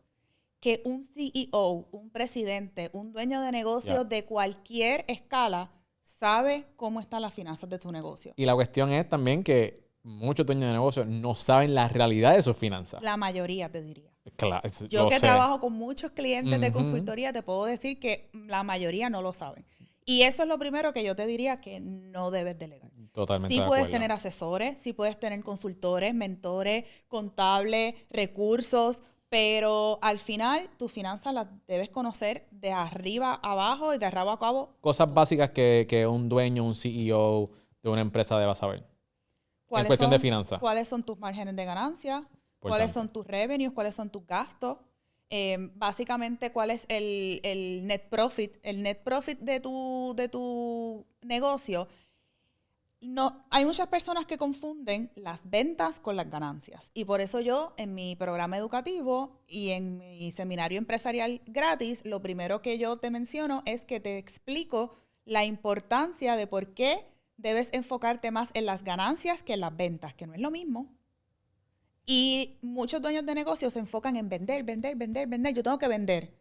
que un CEO, un presidente, un dueño de negocios de cualquier escala sabe cómo están las finanzas de tu negocio. Y la cuestión es también que muchos dueños de negocios no saben la realidad de sus finanzas. La mayoría, te diría. Claro, Yo que sé. trabajo con muchos clientes de consultoría, te puedo decir que la mayoría no lo saben. Y eso es lo primero que yo te diría que no debes delegar. Totalmente Sí de puedes acuerdo. tener asesores, sí puedes tener consultores, mentores, contables, recursos, pero al final tus finanzas las debes conocer de arriba a abajo y de arriba a cabo. Cosas básicas que un dueño, un CEO de una empresa deba saber. En cuestión de finanzas. ¿Cuáles son tus márgenes de ganancia? ¿Cuáles son tus revenues? ¿Cuáles son tus gastos? Básicamente, ¿cuál es el net profit? El net profit de tu negocio. No, hay muchas personas que confunden las ventas con las ganancias. Y por eso yo, en mi programa educativo y en mi seminario empresarial gratis, lo primero que yo te menciono es que te explico la importancia de por qué debes enfocarte más en las ganancias que en las ventas, que no es lo mismo. Y muchos dueños de negocios se enfocan en vender, vender, vender, vender. Yo tengo que vender.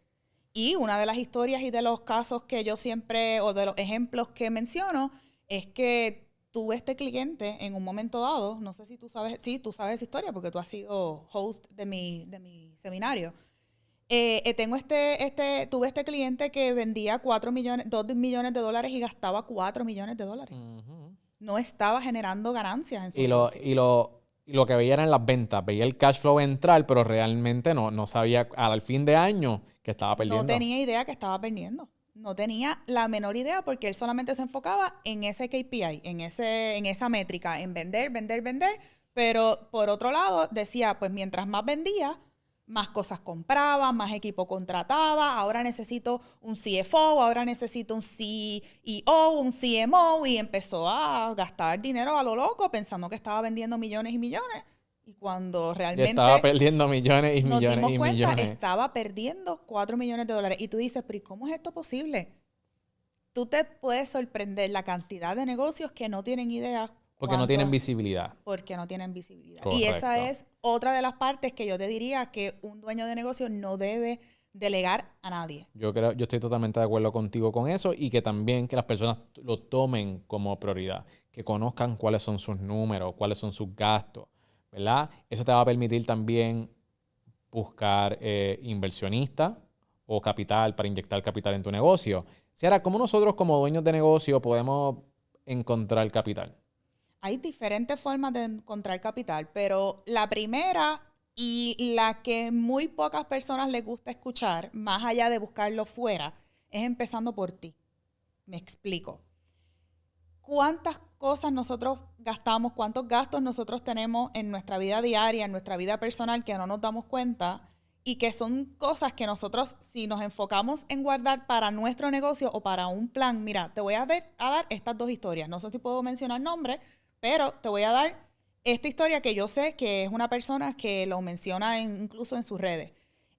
Y una de las historias y de los casos que yo siempre, o de los ejemplos que menciono, es que tuve este cliente en un momento dado, no sé si tú sabes, sí, tú sabes esa historia porque tú has sido host de mi seminario. Tuve este cliente que vendía 2 millones de dólares y gastaba 4 millones de dólares. No estaba generando ganancias en su negocio. Y lo que veía eran las ventas, veía el cash flow entrar, pero realmente no sabía al fin de año que estaba perdiendo. No tenía idea que estaba perdiendo. No tenía la menor idea porque él solamente se enfocaba en ese KPI, en esa métrica, en vender, vender, vender. Pero por otro lado decía, pues mientras más vendía, más cosas compraba, más equipo contrataba. Ahora necesito un CFO, ahora necesito un CEO, un CMO. Y empezó a gastar dinero a lo loco pensando que estaba vendiendo millones y millones. Y cuando realmente estaba perdiendo millones y nos millones dimos y cuenta, millones. estaba perdiendo 4 millones de dólares. Y tú dices, pero ¿y cómo es esto posible? Tú te puedes sorprender la cantidad de negocios que no tienen idea. Porque no tienen visibilidad. Porque no tienen visibilidad. Correcto. Y esa es otra de las partes que yo te diría que un dueño de negocio no debe delegar a nadie. Yo estoy totalmente de acuerdo contigo con eso y que también que las personas lo tomen como prioridad, que conozcan cuáles son sus números, cuáles son sus gastos, ¿verdad? Eso te va a permitir también buscar inversionistas o capital para inyectar capital en tu negocio. Ahora, ¿cómo nosotros como dueños de negocio podemos encontrar capital? Hay diferentes formas de encontrar capital, pero la primera y la que muy pocas personas les gusta escuchar, más allá de buscarlo fuera, es empezando por ti. Me explico. ¿Cuántas cosas nosotros gastamos, cuántos gastos nosotros tenemos en nuestra vida diaria, en nuestra vida personal que no nos damos cuenta y que son cosas que nosotros, si nos enfocamos en guardar para nuestro negocio o para un plan, mira, te voy a dar estas 2 historias. No sé si puedo mencionar nombres, pero te voy a dar esta historia que yo sé que es una persona que lo menciona incluso en sus redes.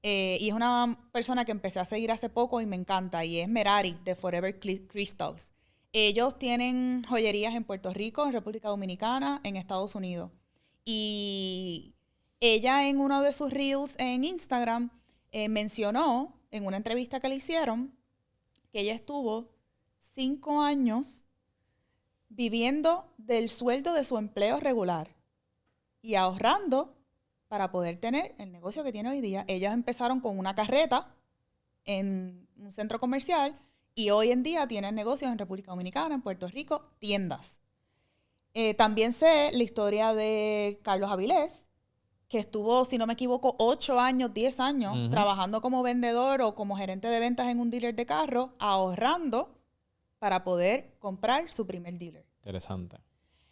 Y es una persona que empecé a seguir hace poco y me encanta, y es Merari de Forever Crystals. Ellos tienen joyerías en Puerto Rico, en República Dominicana, en Estados Unidos. Y ella en uno de sus reels en Instagram mencionó en una entrevista que le hicieron que ella estuvo 5 años viviendo del sueldo de su empleo regular y ahorrando para poder tener el negocio que tiene hoy día. Ellas empezaron con una carreta en un centro comercial y hoy en día tienen negocios en República Dominicana, en Puerto Rico, tiendas. También sé la historia de Carlos Avilés, que estuvo, si no me equivoco, 8 años, 10 años trabajando como vendedor o como gerente de ventas en un dealer de carros, ahorrando para poder comprar su primer dealer. Interesante.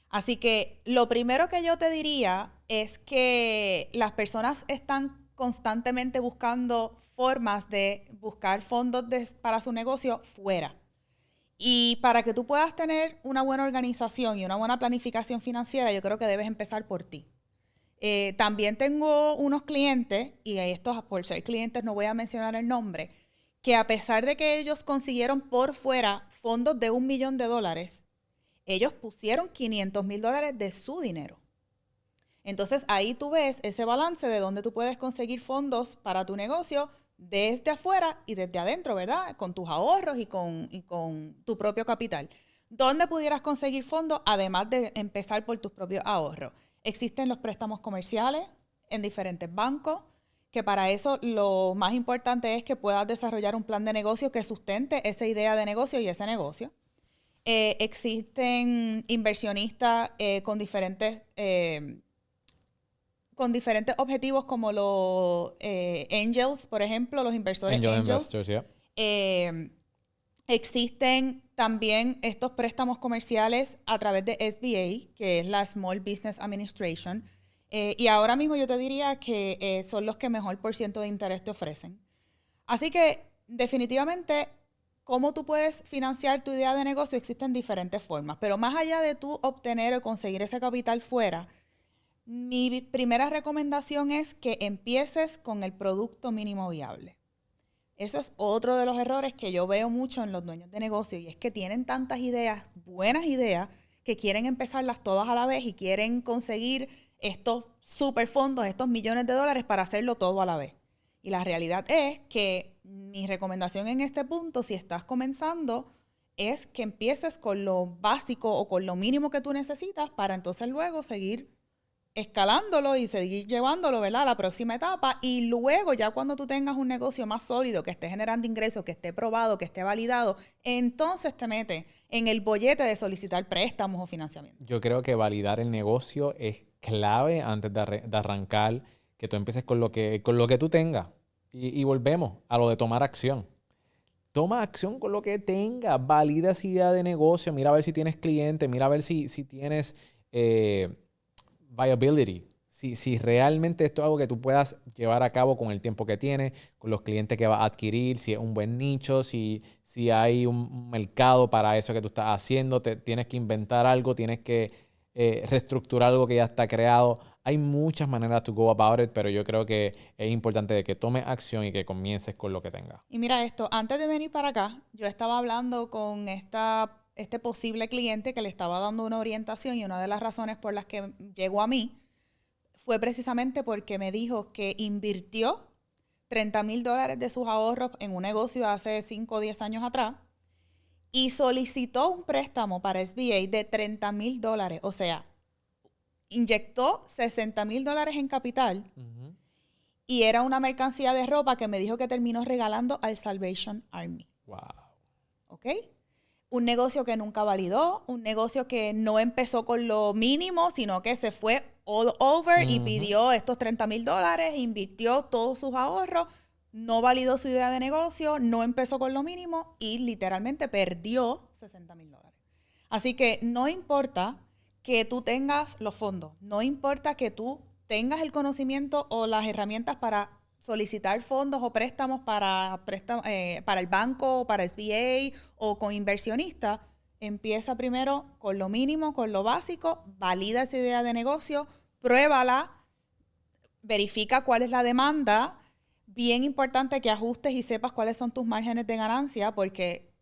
Así que lo primero que yo te diría es que las personas están constantemente buscando formas de buscar fondos para su negocio fuera. Y para que tú puedas tener una buena organización y una buena planificación financiera, yo creo que debes empezar por ti. También tengo unos clientes, y estos por ser clientes no voy a mencionar el nombre, que a pesar de que ellos consiguieron por fuera fondos de $1 millón, ellos pusieron $500,000 de su dinero. Entonces ahí tú ves ese balance de dónde tú puedes conseguir fondos para tu negocio desde afuera y desde adentro, ¿verdad? Con tus ahorros y con tu propio capital. ¿Dónde pudieras conseguir fondos además de empezar por tus propios ahorros? Existen los préstamos comerciales en diferentes bancos, que para eso lo más importante es que puedas desarrollar un plan de negocio que sustente esa idea de negocio y ese negocio. Existen inversionistas con diferentes objetivos como los angels, por ejemplo, los inversores Angel angels. investors, yeah. Existen también estos préstamos comerciales a través de SBA, que es la Small Business Administration. Y ahora mismo yo te diría que son los que mejor % de interés te ofrecen. Así que definitivamente, cómo tú puedes financiar tu idea de negocio existen diferentes formas. Pero más allá de tú obtener o conseguir ese capital fuera, mi primera recomendación es que empieces con el producto mínimo viable. Eso es otro de los errores que yo veo mucho en los dueños de negocio, y es que tienen tantas ideas, buenas ideas, que quieren empezarlas todas a la vez y quieren conseguir estos superfondos, estos millones de dólares para hacerlo todo a la vez. Y la realidad es que mi recomendación en este punto, si estás comenzando, es que empieces con lo básico o con lo mínimo que tú necesitas para entonces luego seguir escalándolo y seguir llevándolo, ¿verdad?, a la próxima etapa. Y luego, ya cuando tú tengas un negocio más sólido, que esté generando ingresos, que esté probado, que esté validado, entonces te metes en el bollete de solicitar préstamos o financiamiento. Yo creo que validar el negocio es clave antes de arrancar, que tú empieces con lo que tú tengas. Y volvemos a lo de tomar acción. Toma acción con lo que tengas, valida esa idea de negocio, mira a ver si tienes clientes, mira a ver si tienes viability. Si realmente esto es algo que tú puedas llevar a cabo con el tiempo que tienes, con los clientes que vas a adquirir, si es un buen nicho, si hay un mercado para eso que tú estás haciendo, tienes que inventar algo, tienes que reestructurar algo que ya está creado. Hay muchas maneras to go about it, pero yo creo que es importante de que tomes acción y que comiences con lo que tengas. Y mira esto, antes de venir para acá, yo estaba hablando con este posible cliente que le estaba dando una orientación, y una de las razones por las que llegó a mí fue precisamente porque me dijo que invirtió $30,000 de sus ahorros en un negocio hace 5 o 10 años atrás y solicitó un préstamo para SBA de $30,000. O sea, inyectó $60,000 en capital y era una mercancía de ropa que me dijo que terminó regalando al Salvation Army. Wow. ¿Ok? Un negocio que nunca validó, un negocio que no empezó con lo mínimo, sino que se fue all over y pidió estos $30,000, invirtió todos sus ahorros, no validó su idea de negocio, no empezó con lo mínimo y literalmente perdió $60,000. Así que no importa que tú tengas los fondos, no importa que tú tengas el conocimiento o las herramientas para solicitar fondos o préstamos para el banco, para SBA o con inversionistas, empieza primero con lo mínimo, con lo básico, valida esa idea de negocio, pruébala, verifica cuál es la demanda. Bien importante que ajustes y sepas cuáles son tus márgenes de ganancia, porque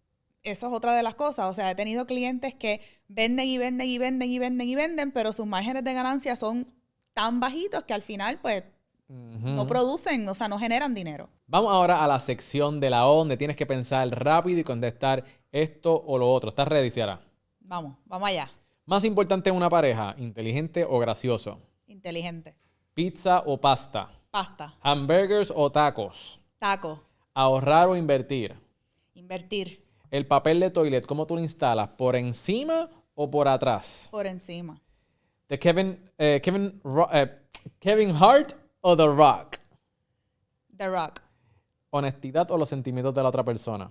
eso es otra de las cosas. O sea, he tenido clientes que venden y venden y venden y venden y venden, pero sus márgenes de ganancia son tan bajitos que al final, pues, no producen, o sea, no generan dinero. Vamos ahora a la sección de la O, donde tienes que pensar rápido y contestar esto o lo otro. ¿Estás ready, Ciara? Vamos allá. Más importante en una pareja, inteligente o gracioso. Inteligente. Pizza o pasta. Pasta. Hamburgers o tacos. Taco. Ahorrar o invertir. Invertir. El papel de toilet, ¿cómo tú lo instalas? ¿Por encima o por atrás? Por encima. ¿De Kevin Hart o The Rock? The Rock. ¿Honestidad o los sentimientos de la otra persona?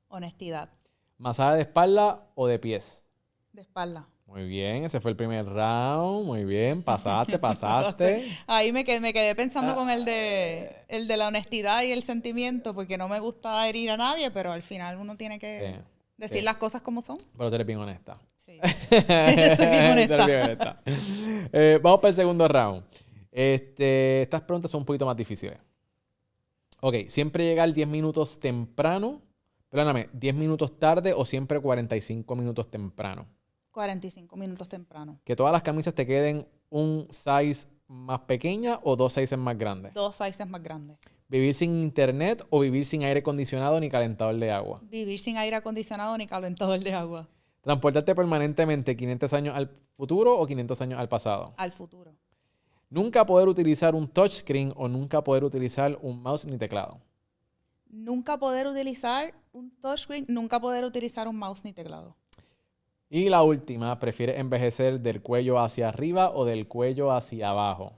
Honestidad. ¿Masaje de espalda o de pies? De espalda. Muy bien, ese fue el primer round. Muy bien, pasaste. Ahí me quedé pensando con el de la honestidad y el sentimiento, porque no me gusta herir a nadie, pero al final uno tiene que decir las cosas como son. Pero tú eres bien honesta. Sí. Soy bien honesta. Vamos para el segundo round. Estas preguntas son un poquito más difíciles. Ok, ¿siempre llegar 10 minutos temprano? Perdóname, ¿10 minutos tarde o siempre 45 minutos temprano? 45 minutos temprano. ¿Que todas las camisas te queden un size más pequeña o 2 sizes más grandes? 2 sizes más grandes. ¿Vivir sin internet o vivir sin aire acondicionado ni calentador de agua? Vivir sin aire acondicionado ni calentador de agua. ¿Transportarte permanentemente 500 años al futuro o 500 años al pasado? Al futuro. ¿Nunca poder utilizar un touchscreen o nunca poder utilizar un mouse ni teclado? Nunca poder utilizar un touchscreen, nunca poder utilizar un mouse ni teclado. Y la última, ¿prefieres envejecer del cuello hacia arriba o del cuello hacia abajo?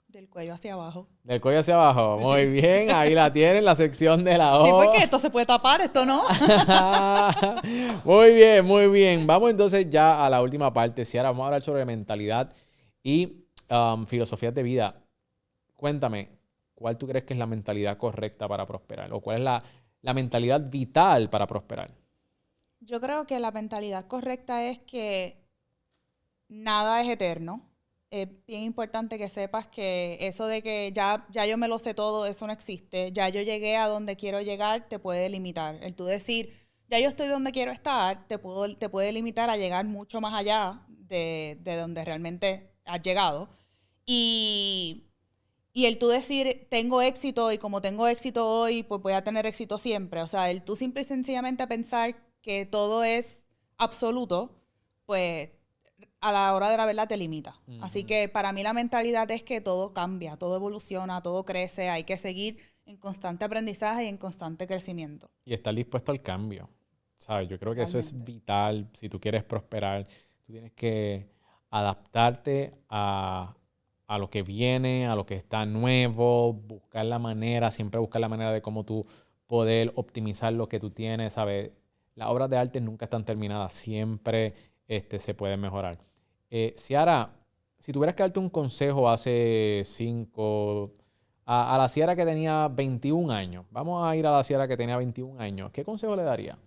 Del cuello hacia abajo. Del cuello hacia abajo. Muy bien, ahí la tienen, la sección de la O. Sí, porque esto se puede tapar, esto no. Muy bien, muy bien. Vamos entonces ya a la última parte. Ciara, vamos a hablar sobre mentalidad y filosofías de vida. Cuéntame, ¿cuál tú crees que es la mentalidad correcta para prosperar? ¿O cuál es la mentalidad vital para prosperar? Yo creo que la mentalidad correcta es que nada es eterno. Es bien importante que sepas que eso de que ya yo me lo sé todo, eso no existe. Ya yo llegué a donde quiero llegar, te puede limitar. El tú decir, ya yo estoy donde quiero estar, te puede limitar a llegar mucho más allá de donde realmente has llegado. Y el tú decir, tengo éxito y como tengo éxito hoy, pues voy a tener éxito siempre. O sea, el tú simple y sencillamente pensar que todo es absoluto, pues a la hora de la verdad te limita. Uh-huh. Así que para mí la mentalidad es que todo cambia, todo evoluciona, todo crece, hay que seguir en constante aprendizaje y en constante crecimiento. Y estar dispuesto al cambio, ¿sabes? Yo creo que eso es vital. Si tú quieres prosperar, tú tienes que adaptarte a lo que viene, a lo que está nuevo, siempre buscar la manera de cómo tú poder optimizar lo que tú tienes, ¿sabes? Las obras de arte nunca están terminadas, siempre se pueden mejorar. Ciara, si tuvieras que darte un consejo a la Ciara que tenía 21 años, vamos a ir a la Ciara que tenía 21 años, ¿qué consejo le daría?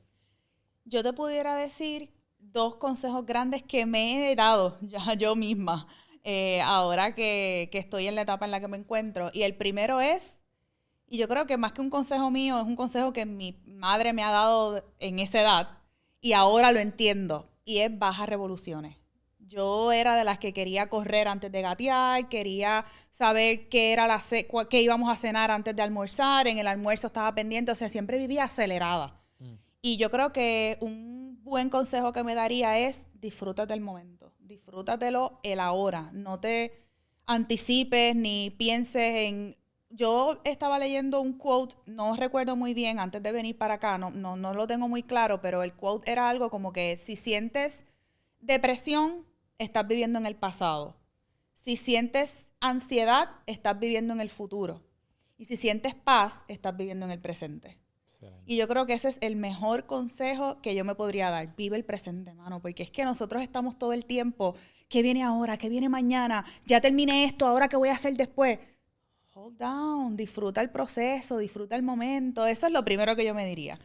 Yo te pudiera decir 2 consejos grandes que me he dado ya yo misma, ahora que estoy en la etapa en la que me encuentro. Y el primero es, y yo creo que más que un consejo mío, es un consejo que mi madre me ha dado en esa edad y ahora lo entiendo, y es baja revoluciones. Yo era de las que quería correr antes de gatear, quería saber qué íbamos a cenar antes de almorzar, en el almuerzo estaba pendiente, o sea, siempre vivía acelerada. Y yo creo que un buen consejo que me daría es disfrútate el momento, disfrútatelo el ahora, no te anticipes ni pienses en... Yo estaba leyendo un quote, no recuerdo muy bien antes de venir para acá, no lo tengo muy claro, pero el quote era algo como que si sientes depresión, estás viviendo en el pasado. Si sientes ansiedad, estás viviendo en el futuro. Y si sientes paz, estás viviendo en el presente. Excelente. Y yo creo que ese es el mejor consejo que yo me podría dar. Vive el presente, mano, porque es que nosotros estamos todo el tiempo, ¿qué viene ahora? ¿Qué viene mañana? Ya terminé esto, ¿ahora qué voy a hacer después? hold down, disfruta el proceso, disfruta el momento. Eso es lo primero que yo me diría.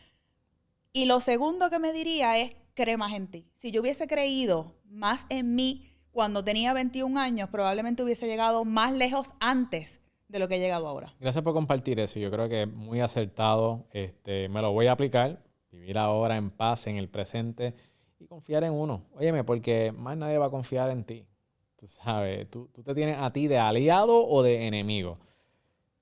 Y lo segundo que me diría es, cree más en ti. Si yo hubiese creído más en mí cuando tenía 21 años, probablemente hubiese llegado más lejos antes de lo que he llegado ahora. Gracias por compartir eso. Yo creo que es muy acertado. Me lo voy a aplicar. Vivir ahora en paz, en el presente y confiar en uno. Óyeme, porque más nadie va a confiar en ti. Tú sabes, tú te tienes a ti de aliado o de enemigo.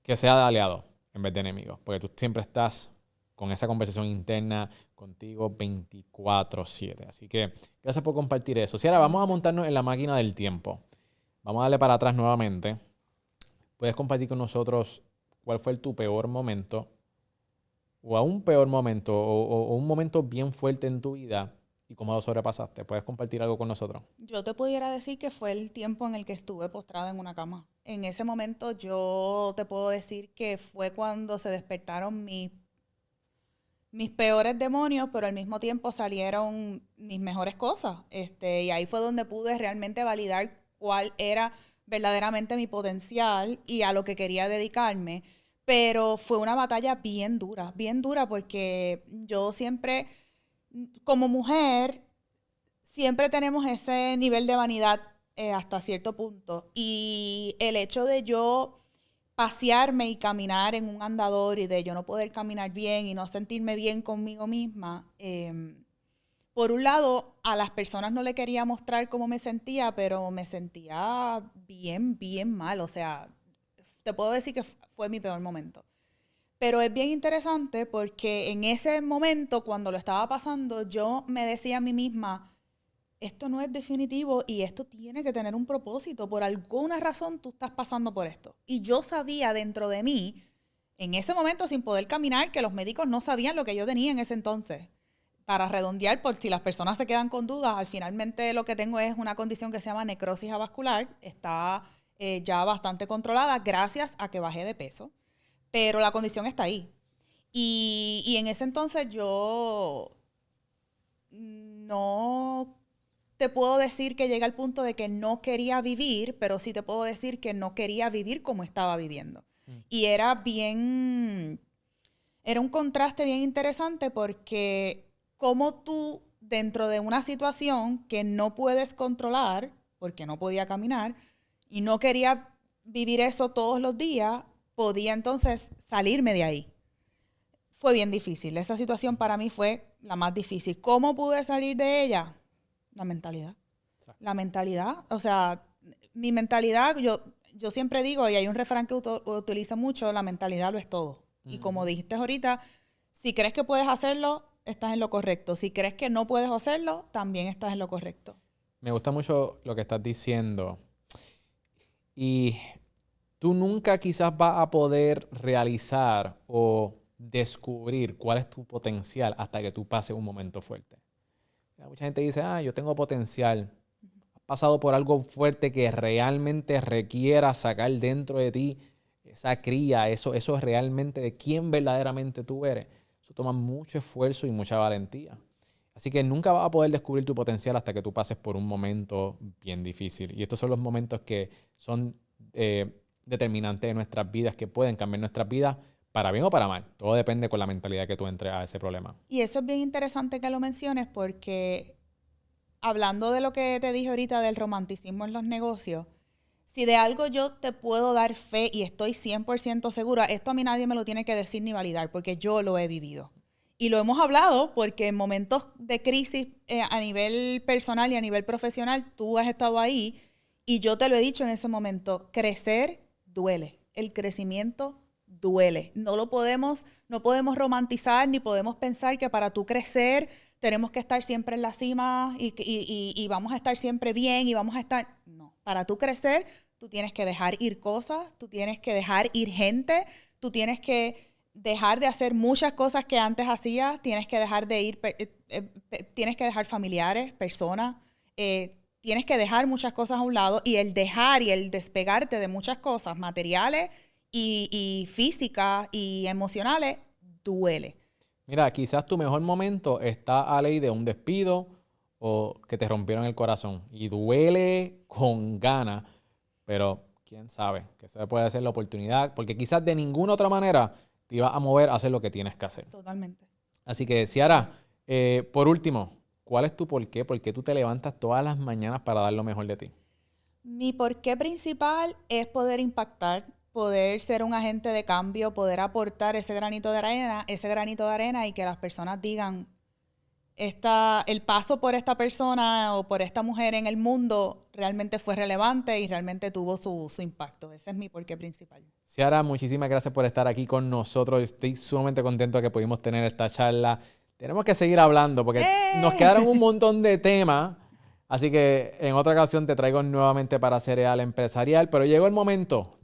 Que sea de aliado en vez de enemigo. Porque tú siempre estás con esa conversación interna contigo 24/7. Así que gracias por compartir eso. Si ahora vamos a montarnos en la máquina del tiempo. Vamos a darle para atrás nuevamente. Puedes compartir con nosotros cuál fue tu peor momento o a un peor momento o un momento bien fuerte en tu vida y cómo lo sobrepasaste. ¿Puedes compartir algo con nosotros? Yo te pudiera decir que fue el tiempo en el que estuve postrada en una cama. En ese momento yo te puedo decir que fue cuando se despertaron mis peores demonios, pero al mismo tiempo salieron mis mejores cosas. Y ahí fue donde pude realmente validar cuál era verdaderamente mi potencial y a lo que quería dedicarme. Pero fue una batalla bien dura, porque yo siempre, como mujer, siempre tenemos ese nivel de vanidad hasta cierto punto. Y el hecho de yo pasearme y caminar en un andador y de yo no poder caminar bien y no sentirme bien conmigo misma, por un lado, a las personas no le quería mostrar cómo me sentía, pero me sentía bien mal. O sea, te puedo decir que fue mi peor momento. Pero es bien interesante porque en ese momento, cuando lo estaba pasando, yo me decía a mí misma, esto no es definitivo y esto tiene que tener un propósito. Por alguna razón tú estás pasando por esto. Y yo sabía dentro de mí, en ese momento sin poder caminar, que los médicos no sabían lo que yo tenía en ese entonces. Para redondear, por si las personas se quedan con dudas, al finalmente lo que tengo es una condición que se llama necrosis avascular. Está ya bastante controlada gracias a que bajé de peso. Pero la condición está ahí. Y en ese entonces yo no te puedo decir que llegué al punto de que no quería vivir, pero sí te puedo decir que no quería vivir como estaba viviendo. Y era un contraste bien interesante porque como tú, dentro de una situación que no puedes controlar, porque no podía caminar, y no quería vivir eso todos los días, podía entonces salirme de ahí. Fue bien difícil. Esa situación para mí fue la más difícil. ¿Cómo pude salir de ella? La mentalidad. La mentalidad. O sea, mi mentalidad, yo siempre digo, y hay un refrán que utilizo mucho, la mentalidad lo es todo. Y como dijiste ahorita, si crees que puedes hacerlo, estás en lo correcto. Si crees que no puedes hacerlo, también estás en lo correcto. Me gusta mucho lo que estás diciendo. Y tú nunca quizás vas a poder realizar o descubrir cuál es tu potencial hasta que tú pases un momento fuerte. Mucha gente dice, yo tengo potencial. Has pasado por algo fuerte que realmente requiera sacar dentro de ti esa cría, eso es realmente de quién verdaderamente tú eres. Eso toma mucho esfuerzo y mucha valentía. Así que nunca vas a poder descubrir tu potencial hasta que tú pases por un momento bien difícil. Y estos son los momentos que son determinantes de nuestras vidas, que pueden cambiar nuestras vidas para bien o para mal. Todo depende con la mentalidad que tú entres a ese problema. Y eso es bien interesante que lo menciones porque hablando de lo que te dije ahorita del romanticismo en los negocios, si de algo yo te puedo dar fe y estoy 100% segura, esto a mí nadie me lo tiene que decir ni validar porque yo lo he vivido. Y lo hemos hablado porque en momentos de crisis a nivel personal y a nivel profesional, tú has estado ahí y yo te lo he dicho en ese momento, crecer duele, el crecimiento duele. No podemos romantizar ni podemos pensar que para tú crecer tenemos que estar siempre en la cima y vamos a estar siempre bien y vamos a estar... No, para tú crecer tú tienes que dejar ir cosas, tú tienes que dejar ir gente, tú tienes que dejar de hacer muchas cosas que antes hacías, tienes que dejar de ir, tienes que dejar familiares, personas, tienes que dejar muchas cosas a un lado y el dejar y el despegarte de muchas cosas materiales y físicas y emocionales duele. Mira, quizás tu mejor momento está a ley de un despido o que te rompieron el corazón y duele con ganas, pero quién sabe, que esa puede ser la oportunidad, porque quizás de ninguna otra manera te ibas a mover a hacer lo que tienes que hacer. Totalmente. Así que, Ciara, por último, ¿cuál es tu por qué? ¿Por qué tú te levantas todas las mañanas para dar lo mejor de ti? Mi porqué principal es poder impactar, poder ser un agente de cambio, poder aportar ese granito de arena y que las personas digan, el paso por esta persona o por esta mujer en el mundo realmente fue relevante y realmente tuvo su impacto. Ese es mi porqué principal. Ciara, muchísimas gracias por estar aquí con nosotros. Estoy sumamente contento de que pudimos tener esta charla. Tenemos que seguir hablando porque nos quedaron un montón de temas. Así que en otra ocasión te traigo nuevamente para Cereal Empresarial. Pero llegó el momento.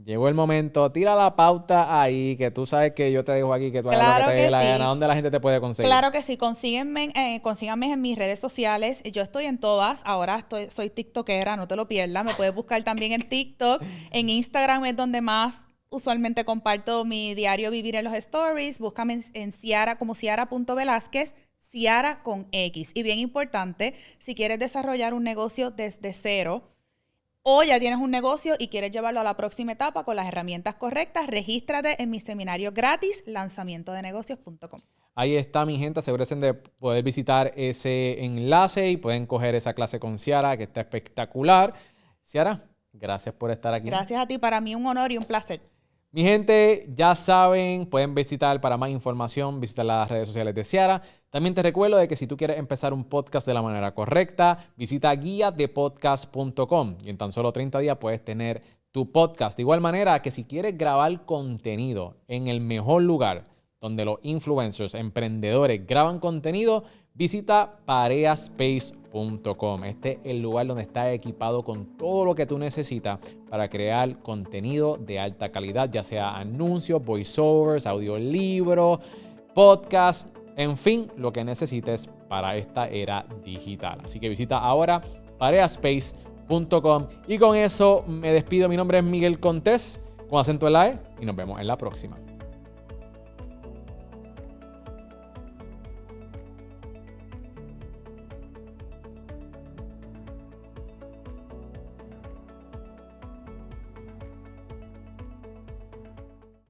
Tira la pauta ahí, que tú sabes que yo te dejo aquí, que tú hagas lo que te dé la gana. ¿Dónde la gente te puede conseguir? Claro que sí. Consíganme en mis redes sociales. Yo estoy en todas. Ahora soy tiktokera, no te lo pierdas. Me puedes buscar también en TikTok. En Instagram es donde más usualmente comparto mi diario vivir en los stories. Búscame en Ciara como Ciara.Velázquez. Ciara con X. Y bien importante, si quieres desarrollar un negocio desde cero o ya tienes un negocio y quieres llevarlo a la próxima etapa con las herramientas correctas, regístrate en mi seminario gratis, lanzamientodenegocios.com. Ahí está, mi gente. Asegúrense de poder visitar ese enlace y pueden coger esa clase con Ciara, que está espectacular. Ciara, gracias por estar aquí. Gracias a ti. Para mí un honor y un placer. Mi gente, ya saben, pueden visitar para más información, visitar las redes sociales de Ciara. También te recuerdo de que si tú quieres empezar un podcast de la manera correcta, visita guiadepodcast.com y en tan solo 30 días puedes tener tu podcast. De igual manera que si quieres grabar contenido en el mejor lugar donde los influencers, emprendedores graban contenido, visita pareaspace.com. Este es el lugar donde está equipado con todo lo que tú necesitas para crear contenido de alta calidad, ya sea anuncios, voiceovers, audiolibros, podcasts, en fin, lo que necesites para esta era digital. Así que visita ahora pareaspace.com y con eso me despido. Mi nombre es Miguel Contés, con acento en la E, y nos vemos en la próxima.